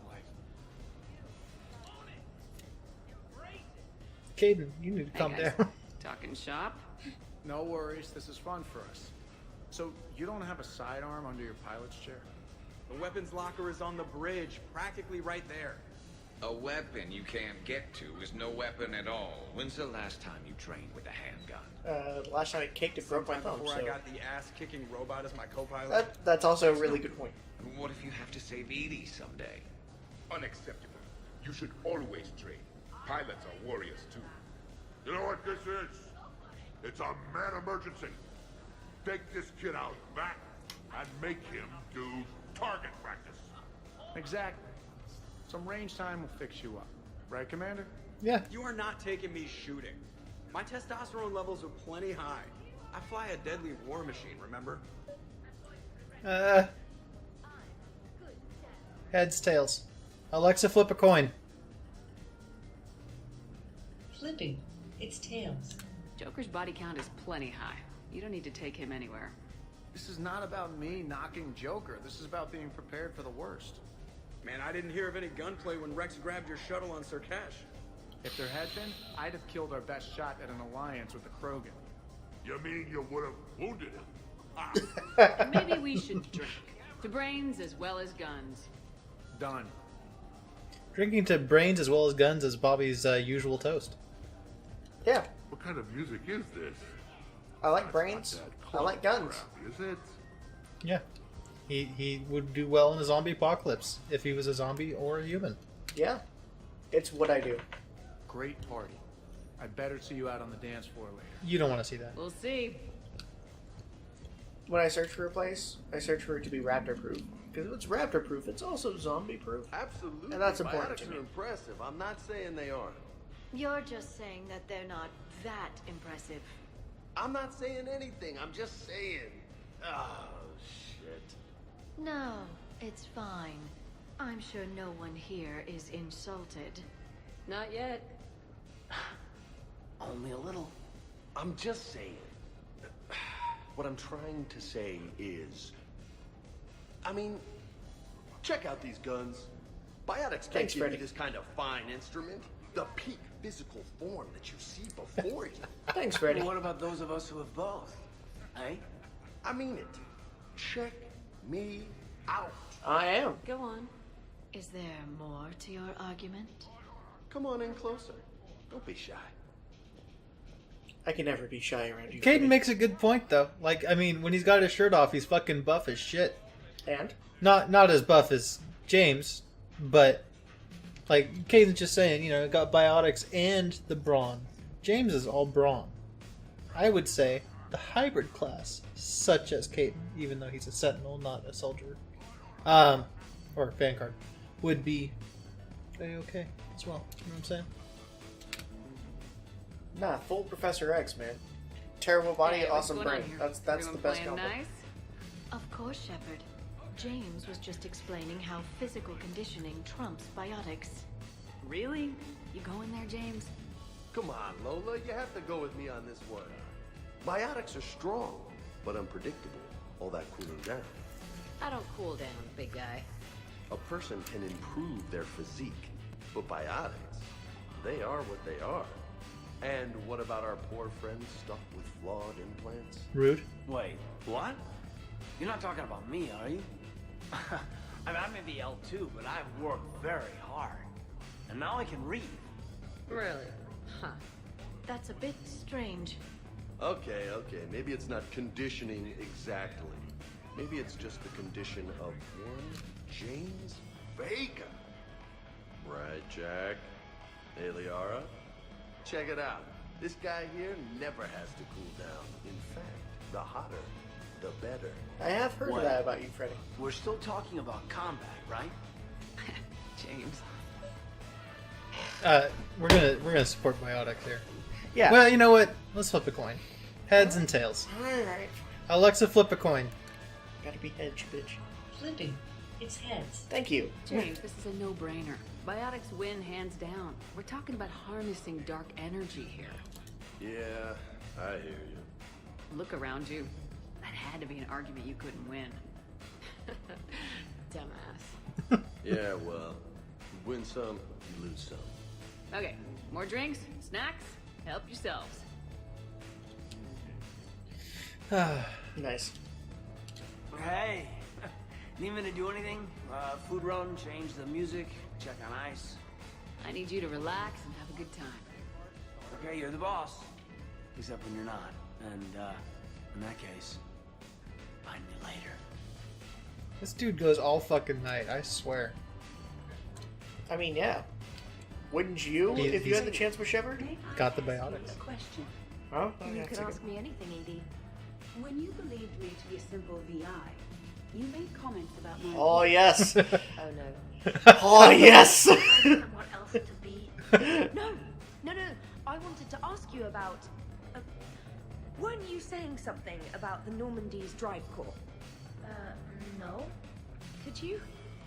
Caden, you need to calm guys. down. Talking shop? No worries, this is fun for us. So, you don't have a sidearm under your pilot's chair? The weapons locker is on the bridge, practically right there. A weapon you can't get to is no weapon at all. When's the last time you trained with a handgun? Last time it kicked, it broke my thumb. Before So I got the ass-kicking robot as my co-pilot. that's also a really good point. What if you have to save Edie someday? Unacceptable. You should always train. Pilots are warriors too. You know what this is? It's a mad emergency. Take this kid out back and make him do target practice. Exactly. Some range time will fix you up. Right, Commander? Yeah. You are not taking me shooting. My testosterone levels are plenty high. I fly a deadly war machine, remember? Heads, tails. Alexa, flip a coin. Flipping. It's tails. Joker's body count is plenty high. You don't need to take him anywhere. This is not about me knocking Joker. This is about being prepared for the worst. Man, I didn't hear of any gunplay when Rex grabbed your shuttle on Surkash. If there had been, I'd have killed our best shot at an alliance with the Krogan. You mean you would have wounded him? Maybe we should drink. To brains as well as guns. Done. Drinking to brains as well as guns is Bobby's usual toast. Yeah. What kind of music is this? I like brains. I like guns. Crap, is it? Yeah. He would do well in a zombie apocalypse if he was a zombie or a human. Yeah. It's what I do. Great party. I'd better see you out on the dance floor later. You don't want to see that. We'll see. When I search for a place, I search for it to be raptor-proof. Because if it's raptor-proof, it's also zombie-proof. Absolutely. And that's important to Biotics me. are impressive. I'm not saying they aren't. You're just saying that they're not that impressive. I'm not saying anything. I'm just saying. Oh, shit. No, it's fine. I'm sure no one here is insulted. Not yet. Only a little. I'm just saying. What I'm trying to say is... I mean, check out these guns. Biotics can't Thanks, give Freddy. you this kind of fine instrument. The peak physical form that you see before you. Thanks, Freddy. Well, what about those of us who have both? Eh? I mean it. Check me out. I am. Go on. Is there more to your argument? Come on in closer. Don't be shy. I can never be shy around you. Caden Freddy. makes a good point, though. Like, I mean, when he's got his shirt off, he's fucking buff as shit. And? Not as buff as James, but like Caden's just saying, you know, got biotics and the brawn. James is all brawn. I would say the hybrid class, such as Caden, even though he's a sentinel, not a soldier, or Vanguard, would be okay as well. You know what I'm saying? Nah, full Professor X, man. Terrible body, Hey, what's awesome going on brain. here? That's Everyone the best playing combo. nice? Of course, Shepard. James was just explaining how physical conditioning trumps biotics. Really? You going there, James? Come on, Lola. You have to go with me on this one. Biotics are strong, but unpredictable. All that cooling down. I don't cool down, big guy. A person can improve their physique, but biotics, they are what they are. And what about our poor friends stuck with flawed implants? Rude. Wait, what? You're not talking about me, are you? I mean, I may be L2, but I've worked very hard. And now I can read. Really? Huh. That's a bit strange. Okay, maybe it's not conditioning exactly. Maybe it's just the condition of one James Vega. Right, Jack? Tali'Zorah? Check it out. This guy here never has to cool down. In fact, the hotter, the better. I have heard What? of that about you, Freddy. We're still talking about combat, right? James. We're gonna support biotics here. Yeah. Well, you know what? Let's flip a coin. Heads and tails. Alright. Alexa, flip a coin. Gotta be hedge, bitch. Flipping. It's heads. Thank you. James, this is a no-brainer. Biotics win hands down. We're talking about harnessing dark energy here. Yeah, I hear you. Look around you. That had to be an argument you couldn't win. Dumbass. Yeah, well, you win some, you lose some. Okay, more drinks, snacks, help yourselves. Nice. Hey, need me to do anything? Food run, change the music, check on ice. I need you to relax and have a good time. Okay, you're the boss. Except when you're not. And, in that case, find me later. This dude goes all fucking night, I swear. I mean, yeah. Wouldn't you if you had the chance with Shepard? Got the biotics. A question. Oh, You okay, can ask me anything, Edie. When you believed me to be a simple VI, you made comments about my... Oh, yes. Oh, no. Oh, yes. Someone else to be. No. I wanted to ask you about... weren't you saying something about the Normandy's drive core? No. Could you?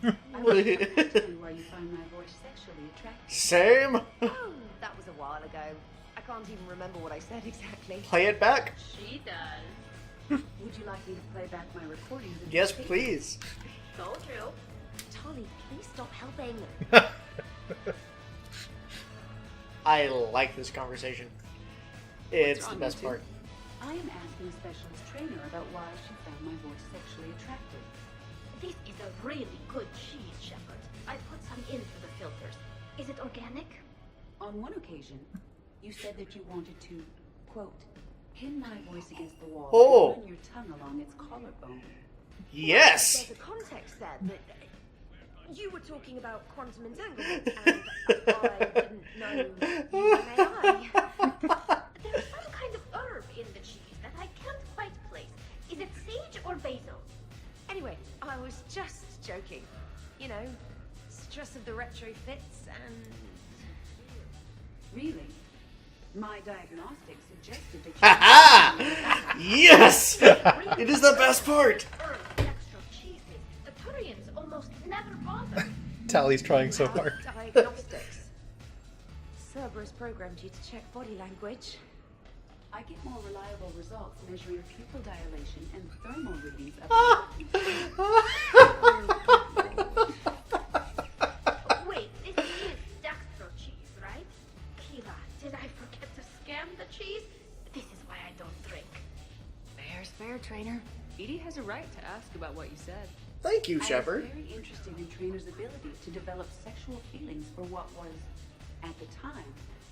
I was going to ask you why you find my voice sexually attractive. Same. Oh, that was a while ago. I can't even remember what I said exactly. Play it back. She does. Would you like me to play back my recordings? and Yes, speak? please. So true. Tali, please stop helping. I like this conversation. It's What's the wrong, best you two? part. I am asking a specialist trainer about why she found my voice sexually attractive. This is a really good cheese, Shepard. I put some in for the filters. Is it organic? On one occasion, you said that you wanted to, quote, pin my voice against the wall Oh. and run your tongue along its collarbone. Yes. There's a context there, but you were talking about quantum entanglement, and I didn't know AI. There's some kind of herb in the cheese that I can't quite place. Is it sage or basil? Anyway, I was just joking. You know, stress of the retrofits and... Really? My diagnostics suggested that you... Ha-ha! Yes! It is the best part. Herb extra cheeses. The Turians almost never bother. Tally's trying so hard. Diagnostics. Cerberus programmed you to check body language. I get more reliable results measuring pupil dilation and thermal readings of Wait, this is dextro cheese, right? Kira, did I forget to scan the cheese? This is why I don't drink. Fair's fair, trainer. Edie has a right to ask about what you said. Thank you, I Shepard. was very interested in Trainer's ability to develop sexual feelings for what was, at the time,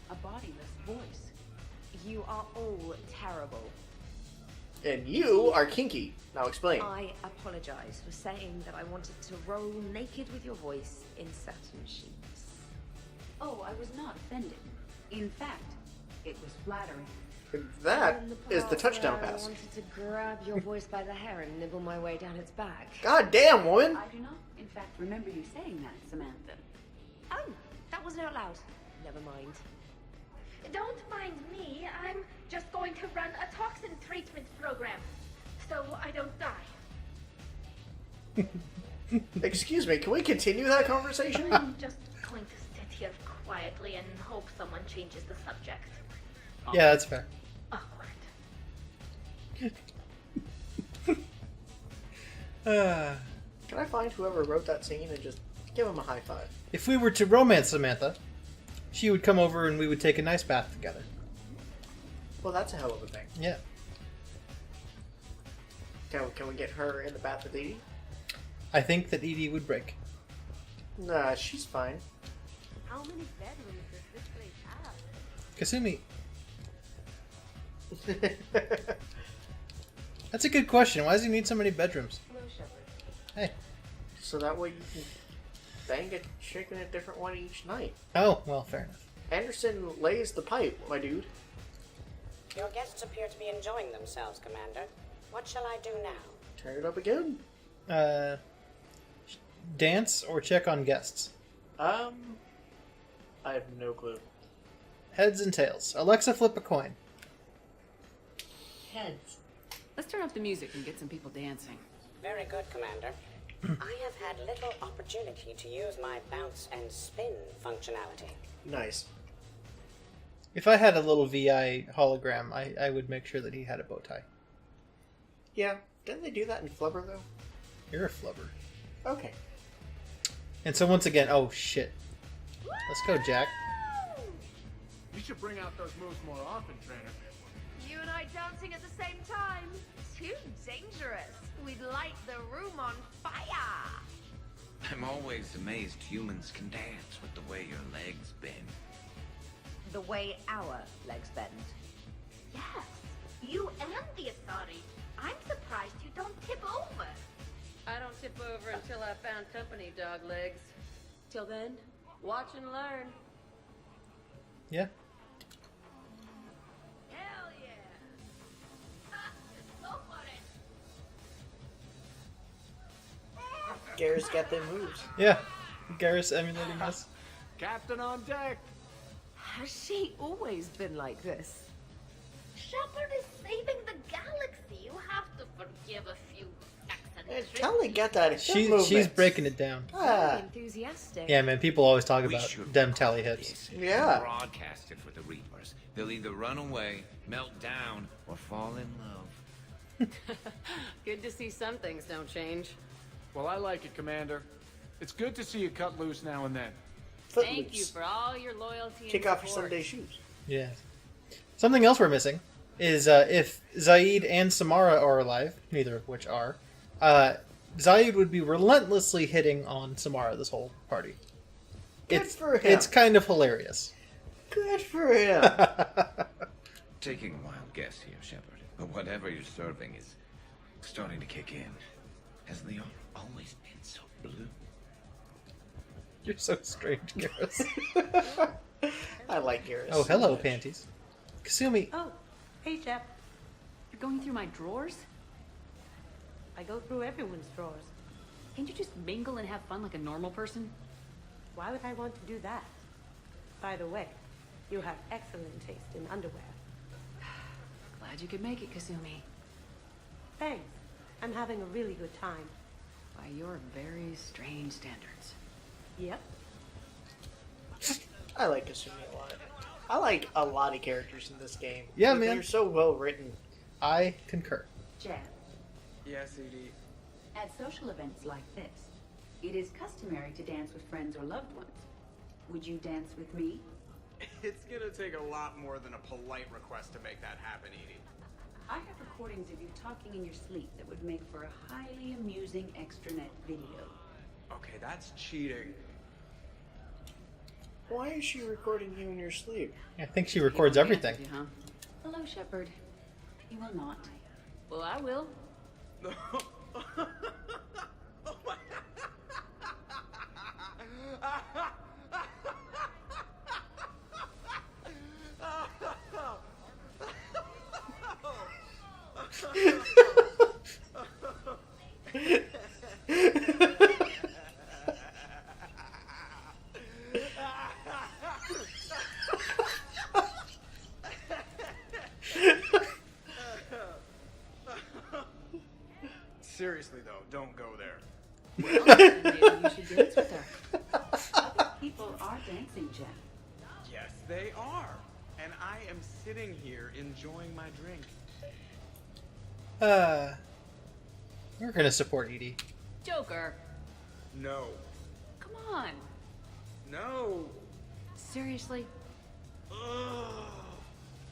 a bodiless voice. You are all terrible. And you are kinky. Now explain. I apologize for saying that I wanted to roll naked with your voice in satin sheets. Oh, I was not offended. In fact, it was flattering. That In is the part touchdown where pass. I wanted to grab your voice by the hair and nibble my way down its back. God damn, woman. I do not, in fact, remember you saying that, Samantha. Oh, that wasn't out loud. Never mind. Don't mind me. I'm just going to run a toxin treatment program, so I don't die. Excuse me, can we continue that conversation? I'm just going to sit here quietly and hope someone changes the subject. Yeah, that's fair. Awkward. Can I find whoever wrote that scene and just give him a high five? If we were to romance Samantha, she would come over and we would take a nice bath together. Well, that's a hell of a thing. Yeah. Can we get her in the bath with Edie? I think that Edie would break. Nah, she's fine. How many bedrooms does this place have? Kasumi. That's a good question. Why does he need so many bedrooms? No, Shepard. Hey. So that way you can bang a chick in a different one each night. Oh, well, fair enough. Anderson lays the pipe, my dude. Your guests appear to be enjoying themselves, Commander. What shall I do now? Turn it up again. Dance or check on guests? I have no clue. Heads and tails. Alexa, flip a coin. Heads. Let's turn up the music and get some people dancing. Very good, Commander. I have had little opportunity to use my bounce and spin functionality. Nice. If I had a little VI hologram, I would make sure that he had a bow tie. Yeah. Didn't they do that in Flubber, though? You're a flubber. Okay. And so once again, oh shit. Let's go, Jack. You should bring out those moves more often, trainer. You and I dancing at the same time? Too dangerous. We'd light the room on fire. I'm always amazed humans can dance with the way your legs bend. The way our legs bend. Yes, you and the authority. I'm surprised you don't tip over. I don't tip over until I found company, dog legs. Till then, watch and learn. Yeah. Hell yeah! Go for it! Garrett's got them moves. Yeah. Garrus emulating us. Captain on deck. Has she always been like this? Shepard is saving the galaxy. You have to forgive a few Hey, Tali got that. She's breaking it down. Ah. Enthusiastic. Yeah, man. People always talk about them Tali hits. Yeah. Broadcast it for the Reapers. They'll either run away, melt down, or fall in love. Good to see some things don't change. Well, I like it, Commander. It's good to see you cut loose now and then. Thank you for all your loyalty Kick and off your support. Sunday shoes. Yeah. Something else we're missing is if Zaid and Samara are alive, neither of which are, Zaid would be relentlessly hitting on Samara this whole party. Good for him. It's kind of hilarious. Good for him. Taking a wild guess here, Shepard, but whatever you're serving is starting to kick in. Hasn't the art always been so blue? You're so strange, Garrus. I like Garrus. Oh, hello, panties. Kasumi. Oh, hey, Jeff. You're going through my drawers? I go through everyone's drawers. Can't you just mingle and have fun like a normal person? Why would I want to do that? By the way, you have excellent taste in underwear. Glad you could make it, Kasumi. Thanks. I'm having a really good time. By your very strange standards. Yep. I like Kasumi a lot. I like a lot of characters in this game. Yeah, Like, man. They're so well written. I concur. Jeff, Yes, ED. at social events like this, it is customary to dance with friends or loved ones. Would you dance with me? It's gonna take a lot more than a polite request to make that happen, ED. I have recordings of you talking in your sleep that would make for a highly amusing extranet video. Okay, that's cheating. Why is she recording you in your sleep? I think she records everything. Huh? Hello, Shepard. You will not. Well, I will. Seriously though, don't go there. Well, then maybe you should dance with her. Other people are dancing, Jeff. Yes, they are. And I am sitting here enjoying my drink. We're gonna support Edie. Joker. No. Come on. No. Seriously? Ugh.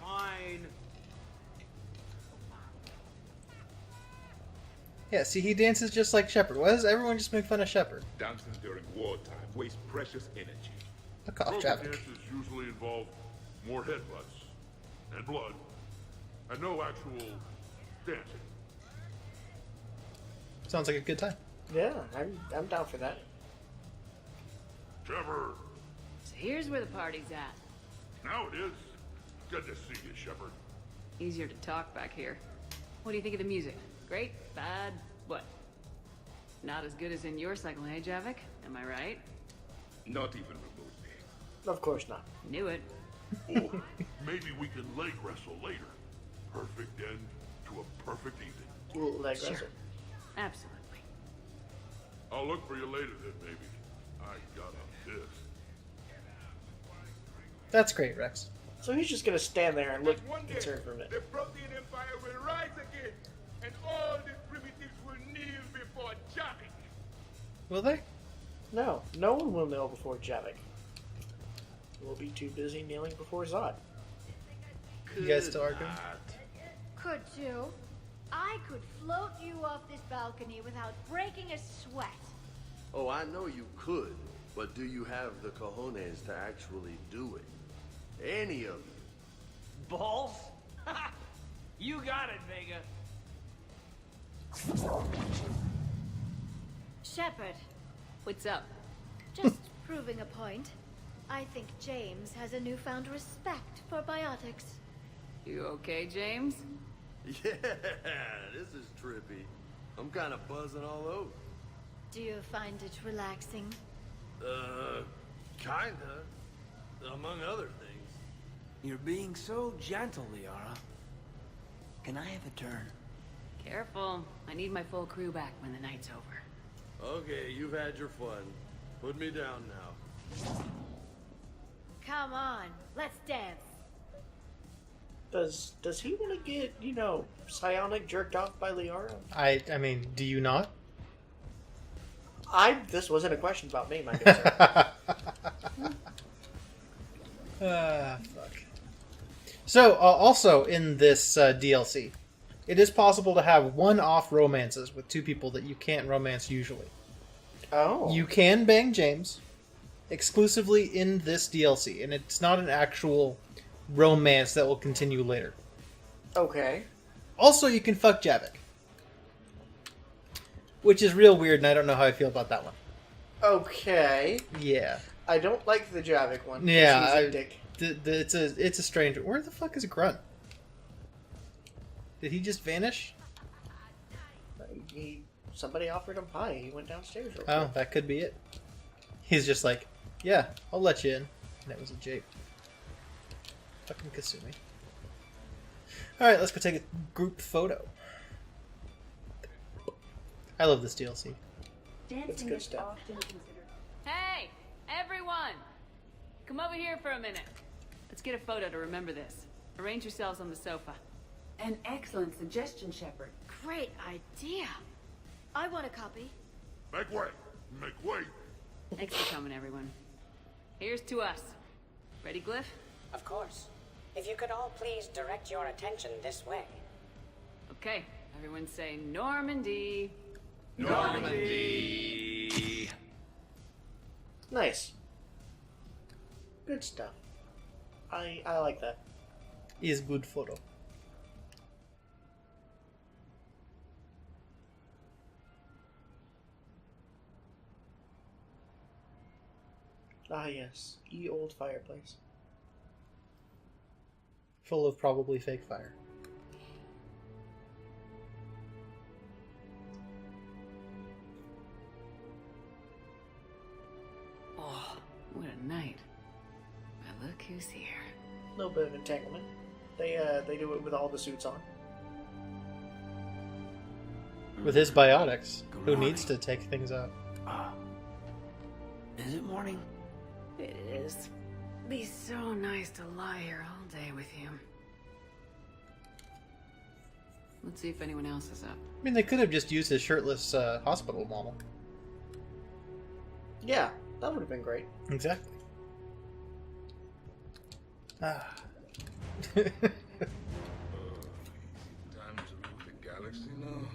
Fine. Yeah, see, he dances just like Shepard. Why does everyone just make fun of Shepard? Dancing during wartime wastes precious energy. Fuck off, Broken traffic. dances usually involve more headbutts and blood and no actual dancing. Sounds like a good time. Yeah, I'm down for that. Trevor! So here's where the party's at. Now it is. Good to see you, Shepard. Easier to talk back here. What do you think of the music? Great, bad, what? Not as good as in your cycle, eh, Javik? Am I right? Not even remotely. Of course not. Knew it. Oh, maybe we can leg wrestle later. Perfect end to a perfect evening. Leg Sure. wrestle. Absolutely. I'll look for you later then, maybe. I got a piss. That's great, Rex. So he's just gonna stand there and look concerned for a minute. The Protean Empire will rise again, and all the primitives will kneel before Javik. Will they? No, no one will kneel before Javik. We'll be too busy kneeling before Zod. You guys still arguing? Could you? I could float you off this balcony without breaking a sweat. Oh, I know you could, but do you have the cojones to actually do it? Any of you? Balls? You got it, Vega. Shepard, What's up? just proving a point. I think James has a newfound respect for biotics. You okay, James? Yeah, this is trippy. I'm kind of buzzing all over. Do you find it relaxing? Kinda. Among other things. You're being so gentle, Liara. Can I have a turn? Careful. I need my full crew back when the night's over. Okay, you've had your fun. Put me down now. Come on, let's dance. Does he want to get, you know, psionic jerked off by Liara? I mean, do you not? This wasn't a question about me, my good sir. Fuck. So, also in this DLC, it is possible to have one-off romances with two people that you can't romance usually. Oh. You can bang James exclusively in this DLC, and it's not an actual romance that will continue later. Okay. Also, you can fuck Javik, which is real weird, and I don't know how I feel about that one. Okay. Yeah. I don't like the Javik one. Yeah, He's a dick. It's a strange. Where the fuck is Grunt? Did he just vanish? Somebody offered him pie. He went downstairs. Real Oh, quick. that could be it. He's just like, yeah, I'll let you in. And it was a jape. Fucking Kasumi. Alright, let's go take a group photo. I love this DLC. Dancing good is stuff. often considered. Hey, everyone! Come over here for a minute. Let's get a photo to remember this. Arrange yourselves on the sofa. An excellent suggestion, Shepard. Great idea. I want a copy. Make way! Make way! Thanks for coming, everyone. Here's to us. Ready, Glyph? Of course. If you could all please direct your attention this way. Okay, everyone say Normandy. Normandy! Nice. Good stuff. I like that. Is good photo. Ah yes, ye old fireplace. Full of probably fake fire. Oh, what a night. But look who's here. A little bit of entanglement. They do it with all the suits on. With his biotics, who needs to take things out? Is it morning? It is. Be so nice to lie here all day with you. Let's see if anyone else is up. I mean, they could have just used his shirtless hospital model. Yeah, that would have been great. Exactly. Ah. Time to rule the galaxy now.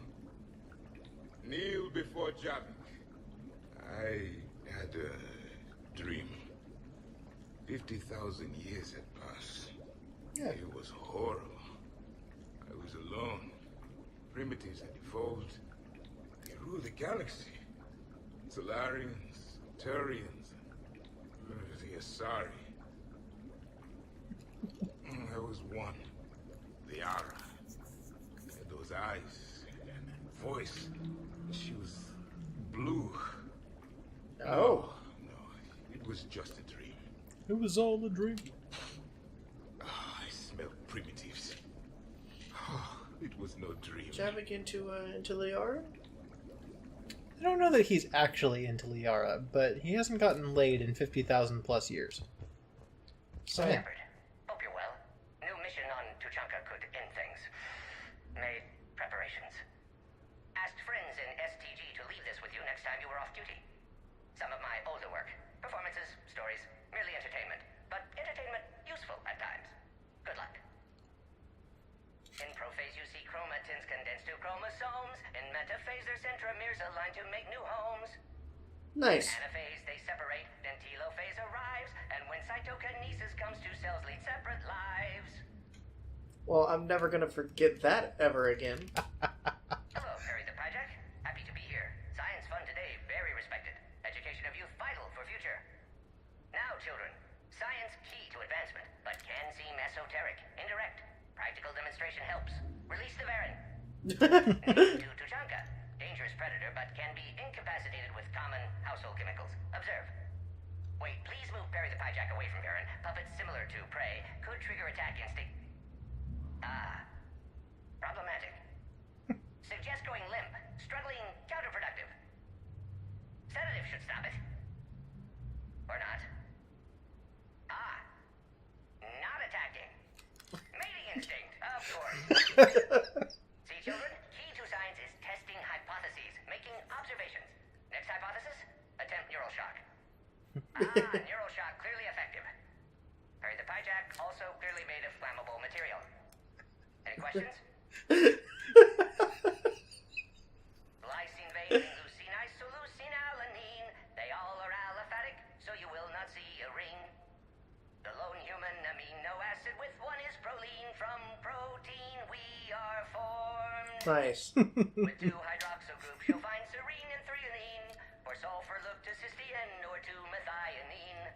Kneel before Javik. I had a dream. 50,000 years had passed. Yeah. It was horrible. I was alone. Primitives had evolved. They ruled the galaxy. Solarians, Turians, the Asari. There was one, the Ara. Had those eyes and voice. She was blue. Oh. No, it was just a dream. It was all a dream. I smell primitives. It was no dream. Jabbing into Liara? I don't know that he's actually into Liara, but he hasn't gotten laid in 50,000 plus years. So, yeah. Shepard, hope you're well. New mission on Tuchanka could end things. Made preparations. Asked friends in STG to leave this with you next time you were off duty. Some of my older work. Performances, stories, merely entertainment. But entertainment useful at times. Good luck. In prophase you see chromatins condensed to chromosomes. In metaphase their centromeres align to make new homes. Nice. In anaphase they separate, then telophase arrives, and when cytokinesis comes, two cells lead separate lives. Well, I'm never gonna forget that ever again. Hello, Perry the Project. Happy to be here. Science fun today, very respected. Education of youth vital for future. Now, children, science key to advancement, but can seem esoteric, indirect. Practical demonstration helps. Release the Varan. Named to Tuchanka. Dangerous predator, but can be incapacitated with common household chemicals. Observe. Wait, please move Perry the Pyjack away from Varan. Puppets similar to prey could trigger attack instinct. Problematic. Suggest going limp. Struggling counterproductive. Sedative should stop it. Or not. Not attacking. Mating instinct, of course. See, children? Key to science is testing hypotheses, making observations. Next hypothesis? Attempt neural shock. Neural shock clearly effective. Perry the Pyjack also clearly made of flammable material. Any questions? Lysine vein, leucine-isoleucine-alanine. They all are aliphatic, so you will not see a ring. The lone human amino acid with one is proline. From protein we are formed. Nice. With two hydroxyl groups you'll find serine and threonine. For sulfur look to cysteine or to methionine.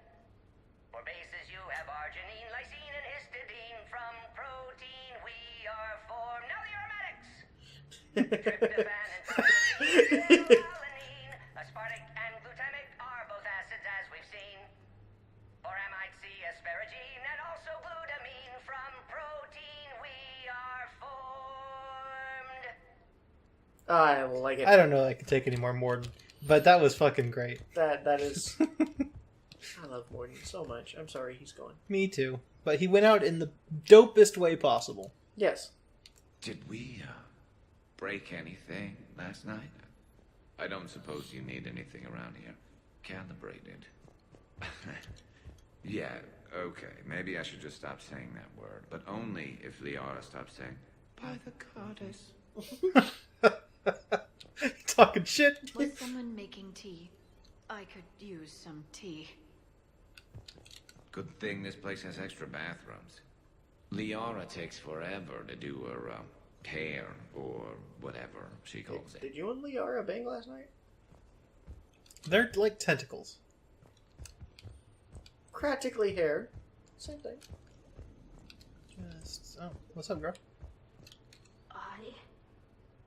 For bases you have arginine, lysine, and histidine. From protein we are formed. Now the aromatics! Tryptophan and alanine. Aspartic and glutamic are both acids as we've seen. For amide C, asparagine, and also glutamine. From protein we are formed. I like it. I don't know if I can take any more Morden, but that was fucking great. That is... I love Morden so much. I'm sorry he's gone. Me too. But he went out in the dopest way possible. Yes. Did we break anything last night? I don't suppose you need anything around here. Calibrated. Yeah, okay. Maybe I should just stop saying that word. But only if Liara stops saying, by the goddess. Talking shit. Was someone making tea? I could use some tea. Good thing this place has extra bathrooms. Liara takes forever to do her hair or whatever she calls it. Did you and Liara bang last night? They're like tentacles. Practically hair. Same thing. Just... Oh, what's up, girl? I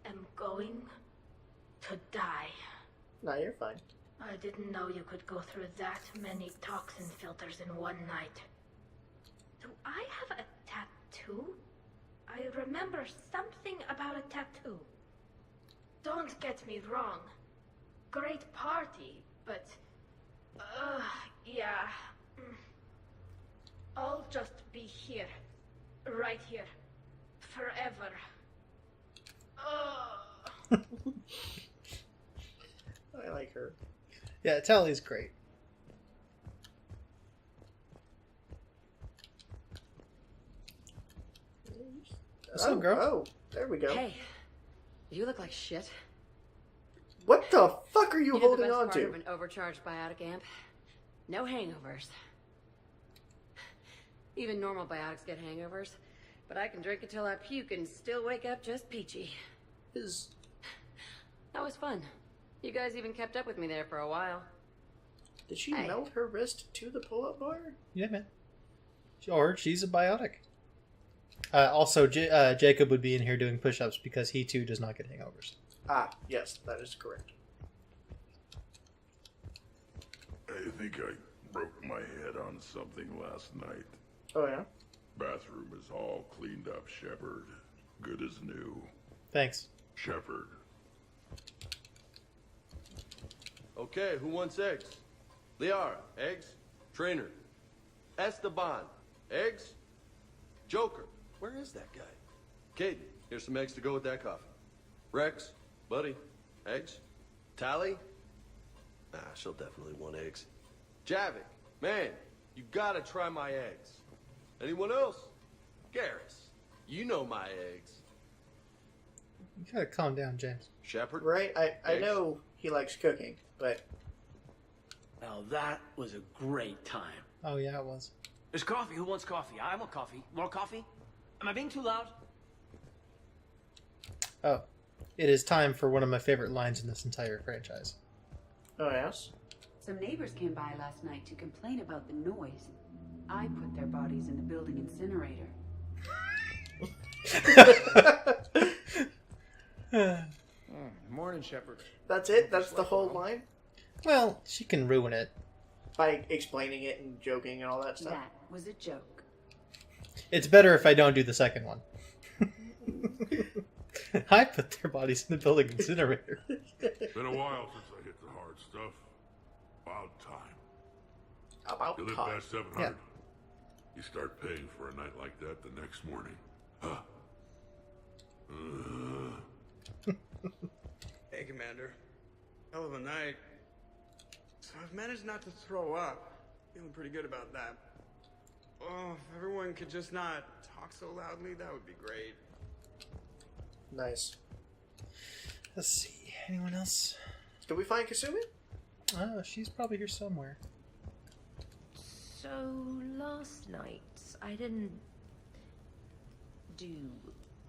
am going to die. No, you're fine. I didn't know you could go through that many toxin filters in one night. Do I have a tattoo? I remember something about a tattoo. Don't get me wrong. Great party, but... yeah. I'll just be here. Right here. Forever. I like her. Yeah, Tali's great. What's up, girl? Oh, there we go. Hey, you look like shit. What the fuck are you You know holding the best on part to? of an overcharged biotic amp? No hangovers. Even normal biotics get hangovers, but I can drink until I puke and still wake up just peachy. That was fun. You guys even kept up with me there for a while. Did she melt her wrist to the pull-up bar? Yeah, man. Or she's a biotic. Also, Jacob would be in here doing push-ups because he too does not get hangovers. Ah, yes, that is correct. I think I broke my head on something last night. Oh, yeah? Bathroom is all cleaned up, Shepard. Good as new. Thanks. Shepard. Okay, who wants eggs? Liara, eggs? Trainer. Esteban, eggs? Joker, where is that guy? Caden, here's some eggs to go with that coffee. Rex, buddy, eggs? Tali? Nah, she'll definitely want eggs. Javik, man, you gotta try my eggs. Anyone else? Garrus, you know my eggs. You gotta calm down, James. Shepard? Right? I know he likes cooking, but... Well, that was a great time. Oh, yeah, it was. There's coffee. Who wants coffee? I want coffee. More coffee? Am I being too loud? Oh. It is time for one of my favorite lines in this entire franchise. Oh, yes? Some neighbors came by last night to complain about the noise. I put their bodies in the building incinerator. Morning, Shepard. That's it? That's the whole line? Well, she can ruin it. By explaining it and joking and all that stuff? That was a joke. It's better if I don't do the second one. I put their bodies in the building incinerator. Been a while since I hit the hard stuff. About time. About you live time. past 700. Yeah. You start paying for a night like that the next morning. Huh. Hey, Commander. Hell of a night. So I've managed not to throw up. Feeling pretty good about that. Oh, if everyone could just not talk so loudly, that would be great. Nice. Let's see. Anyone else? Did we find Kasumi? Oh, she's probably here somewhere. So, last night, I didn't do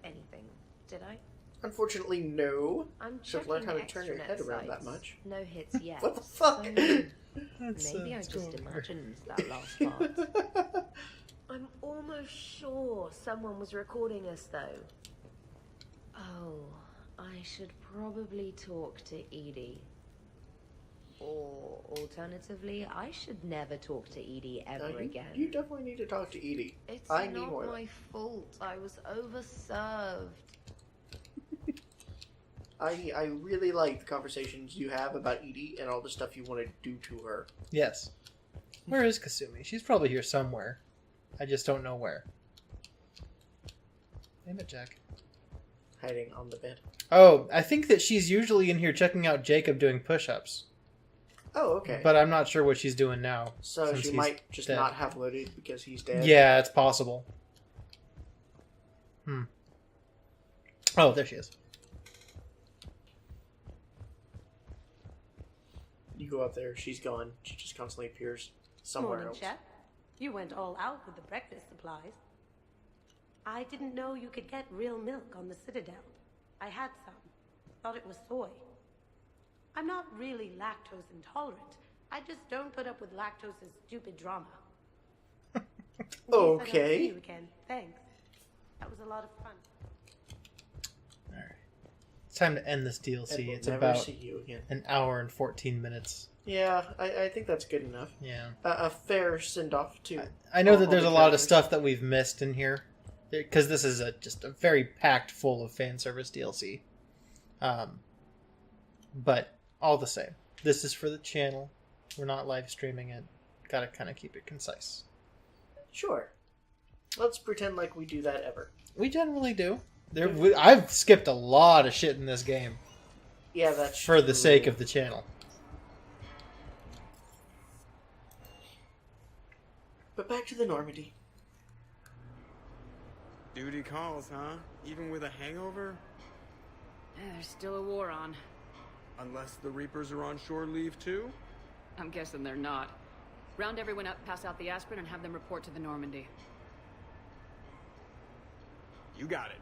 anything, did I? Unfortunately, no. I'm Should checking learn how to turn your extranet head around sites. that much. No hits yet. What the fuck? So maybe I Let's just go over. imagined that last part. I'm almost sure someone was recording us, though. Oh, I should probably talk to Edie. Or alternatively, I should never talk to Edie ever again. You definitely need to talk to Edie. It's I need not more. my fault. I was overserved. I really like the conversations you have about Edie and all the stuff you want to do to her. Yes. Where is Kasumi? She's probably here somewhere. I just don't know where. Damn it, Jack. Hiding on the bed. Oh, I think that she's usually in here checking out Jacob doing push-ups. Oh, okay. But I'm not sure what she's doing now. So since she he's might just dead. not have loaded because he's dead? Yeah, it's possible. Oh, there she is. You go up there, she's gone. She just constantly appears somewhere Morning, else. Chef. You went all out with the breakfast supplies. I didn't know you could get real milk on the Citadel. I had some. Thought it was soy. I'm not really lactose intolerant. I just don't put up with lactose's stupid drama. Okay. Yes, I don't see you again. Thanks. That was a lot of fun. It's time to end this And DLC. we'll It's never about see you again. an hour and 14 minutes. Yeah, I think that's good enough. Yeah. A fair send-off, too. I know that all there's the a lot of characters. stuff that we've missed in here. Because this is just a very packed full of fan service DLC. But all the same, this is for the channel. We're not live streaming it. Gotta kind of keep it concise. Sure. Let's pretend like we do that ever. We generally do. I've skipped a lot of shit in this game. Yeah, that's for the true. sake of the channel. But back to the Normandy. Duty calls, huh? Even with a hangover? There's still a war on. Unless the Reapers are on shore leave too? I'm guessing they're not. Round everyone up, pass out the aspirin, and have them report to the Normandy. You got it.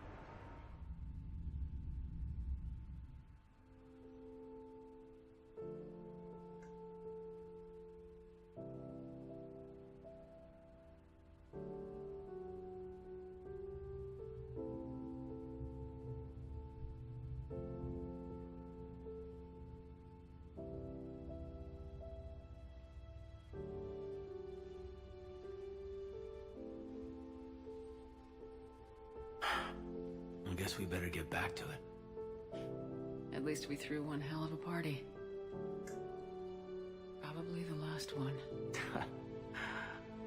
guess we better get back to it. At least we threw one hell of a party. Probably the last one.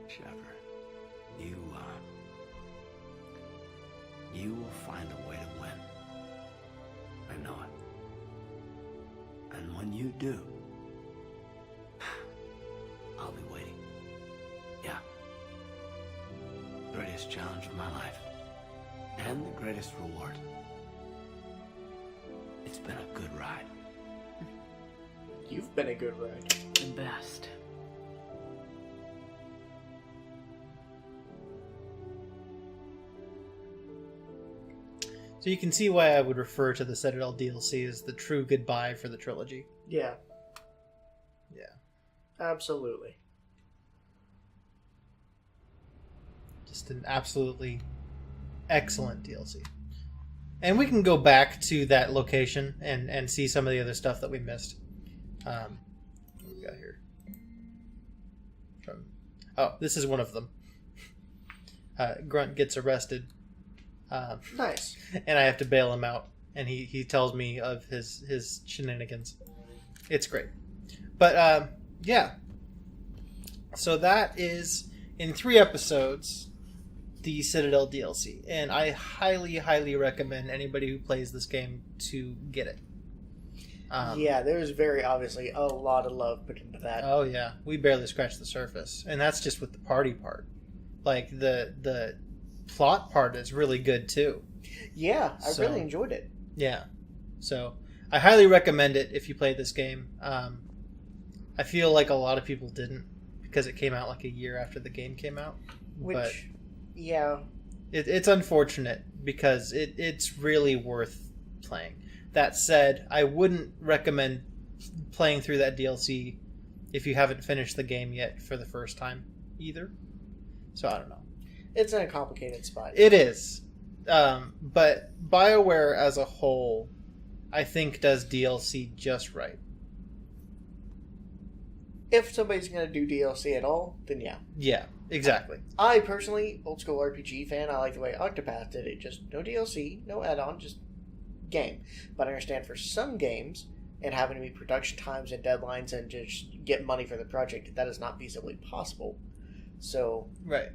Shepard, you will find a way to win. I know it. And when you do, I'll be waiting. Yeah. Greatest challenge of my life. And the greatest reward. It's been a good ride. You've been a good ride. The best. So you can see why I would refer to the Citadel DLC as the true goodbye for the trilogy. Yeah. Yeah. Absolutely. Just an absolutely excellent DLC. And we can go back to that location and see some of the other stuff that we missed. What we got here? This is one of them. Grunt gets arrested. Nice. And I have to bail him out. And he tells me of his shenanigans. It's great. But, yeah. So that is, in 3 episodes, the Citadel DLC. And I highly, highly recommend anybody who plays this game to get it. Yeah, there's very obviously a lot of love put into that. Oh, yeah. We barely scratched the surface. And that's just with the party part. Like, the plot part is really good, too. Yeah, I really enjoyed it. Yeah. So, I highly recommend it if you play this game. I feel like a lot of people didn't, because it came out like a year after the game came out. But yeah. It's unfortunate, because it's really worth playing. That said, I wouldn't recommend playing through that DLC if you haven't finished the game yet for the first time, either. So, I don't know. It's in a complicated spot. It is. But BioWare as a whole, I think, does DLC just right. If somebody's going to do DLC at all, then yeah. Yeah, exactly. I personally, old school RPG fan, I like the way Octopath did it. Just no DLC, no add-on, just game. But I understand for some games, and having to meet production times and deadlines and just get money for the project, that is not feasibly possible. So, right.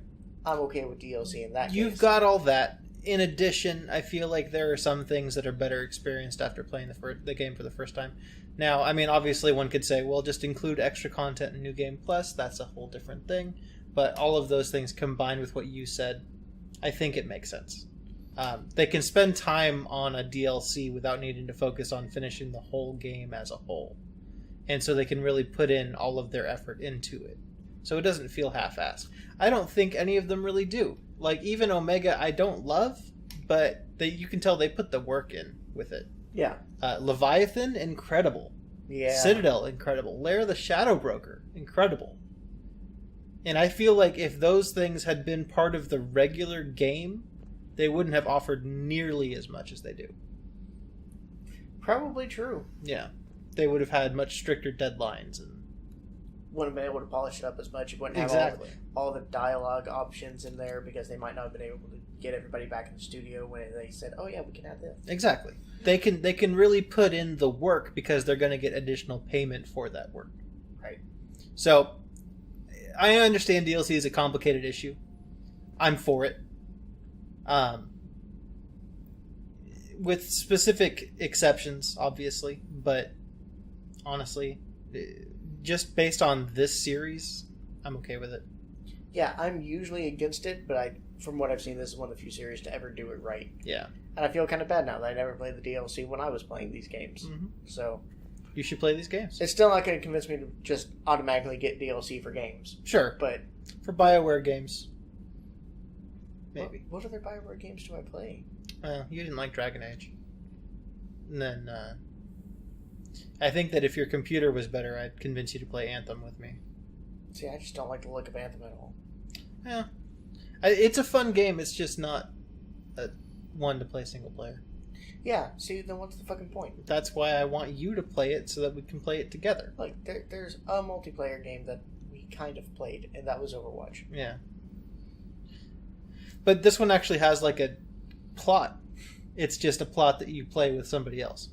I'm okay with DLC in that case. You've got all that. In addition, I feel like there are some things that are better experienced after playing the game for the first time. Now, I mean, obviously one could say, well, just include extra content in New Game Plus. That's a whole different thing. But all of those things combined with what you said, I think it makes sense. They can spend time on a DLC without needing to focus on finishing the whole game as a whole. And so they can really put in all of their effort into it. So it doesn't feel half-assed. I don't think any of them really do. Like, even Omega, I don't love, but you can tell they put the work in with it. Yeah. Leviathan, incredible. Yeah. Citadel, incredible. Lair the Shadow Broker, incredible. And I feel like if those things had been part of the regular game, they wouldn't have offered nearly as much as they do. Probably true. Yeah. They would have had much stricter deadlines and wouldn't have been able to polish it up as much. You wouldn't have all the dialogue options in there because they might not have been able to get everybody back in the studio when they said, "Oh yeah, we can add this." Exactly. They can really put in the work because they're going to get additional payment for that work. Right. So, I understand DLC is a complicated issue. I'm for it. With specific exceptions, obviously, but honestly, just based on this series, I'm okay with it. Yeah, I'm usually against it, but from what I've seen, this is one of the few series to ever do it right. Yeah. And I feel kind of bad now that I never played the DLC when I was playing these games. Mm-hmm. So you should play these games. It's still not going to convince me to just automatically get DLC for games. Sure. But for BioWare games, maybe. What other BioWare games do I play? You didn't like Dragon Age. And then I think that if your computer was better, I'd convince you to play Anthem with me. See, I just don't like the look of Anthem at all. Yeah. It's a fun game. It's just not one to play single player. Yeah, see, then what's the fucking point? That's why I want you to play it so that we can play it together. Like, there's a multiplayer game that we kind of played, and that was Overwatch. Yeah. But this one actually has, like, a plot. It's just a plot that you play with somebody else.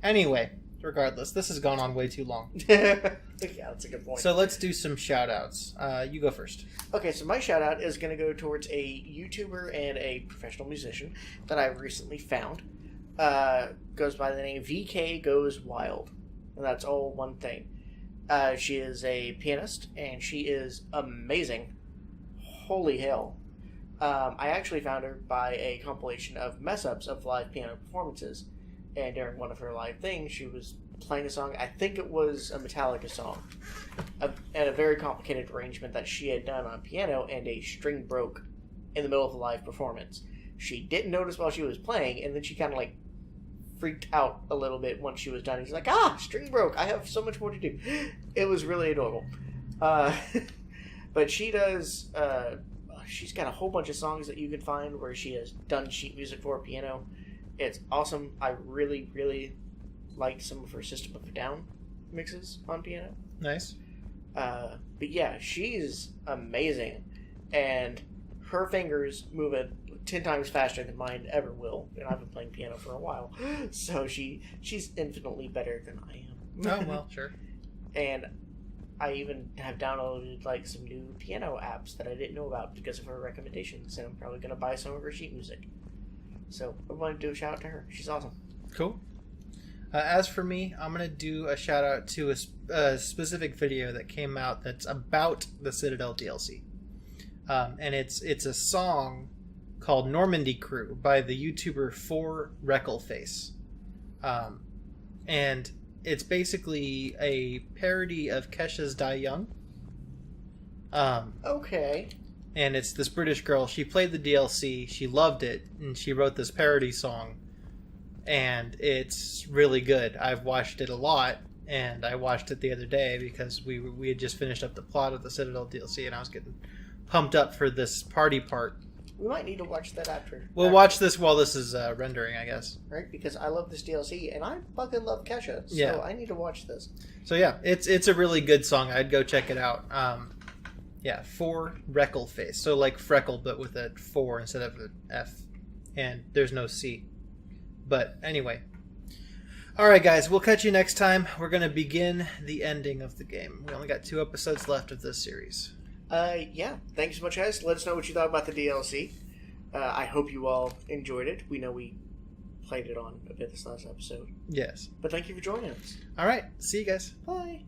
Anyway, regardless, this has gone on way too long. Yeah, that's a good point. So let's do some shout-outs. You go first. Okay, so my shout-out is going to go towards a YouTuber and a professional musician that I recently found. Goes by the name vkgoeswild. And that's all one thing. She is a pianist, and she is amazing. Holy hell. I actually found her by a compilation of mess-ups of live piano performances. And during one of her live things, she was playing a song, I think it was a Metallica song, and a very complicated arrangement that she had done on piano, and a string broke in the middle of the live performance. She didn't notice while she was playing, and then she kind of like freaked out a little bit once she was done. She's like, string broke, I have so much more to do. It was really adorable. But she does, she's got a whole bunch of songs that you can find where she has done sheet music for piano. It's awesome. I really, really liked some of her System of a Down mixes on piano. Nice. But yeah, she's amazing. And her fingers move at 10 times faster than mine ever will. And I've been playing piano for a while. So she's infinitely better than I am. Oh, well, sure. And I even have downloaded like some new piano apps that I didn't know about because of her recommendations. And I'm probably going to buy some of her sheet music. So I want to do a shout out to her. She's awesome. Cool. As for me, I'm going to do a shout out to a specific video that came out that's about the Citadel DLC. And it's a song called Normandy Crew by the YouTuber 4Recklface. And it's basically a parody of Kesha's Die Young. Okay. And it's this British girl. She played the DLC. She loved it. And she wrote this parody song. And it's really good. I've watched it a lot. And I watched it the other day because we had just finished up the plot of the Citadel DLC. And I was getting pumped up for this party part. We might need to watch that after. We'll watch this while this is rendering, I guess. Right? Because I love this DLC. And I fucking love Kesha. So yeah. I need to watch this. So yeah, it's a really good song. I'd go check it out. Yeah, 4Recklface. So like freckle, but with a 4 instead of an F. And there's no C. But anyway. Alright guys, we'll catch you next time. We're going to begin the ending of the game. We only got 2 episodes left of this series. Yeah. Thanks so much, guys. Let us know what you thought about the DLC. I hope you all enjoyed it. We know we played it on a bit this last episode. Yes. But thank you for joining us. Alright, see you guys. Bye.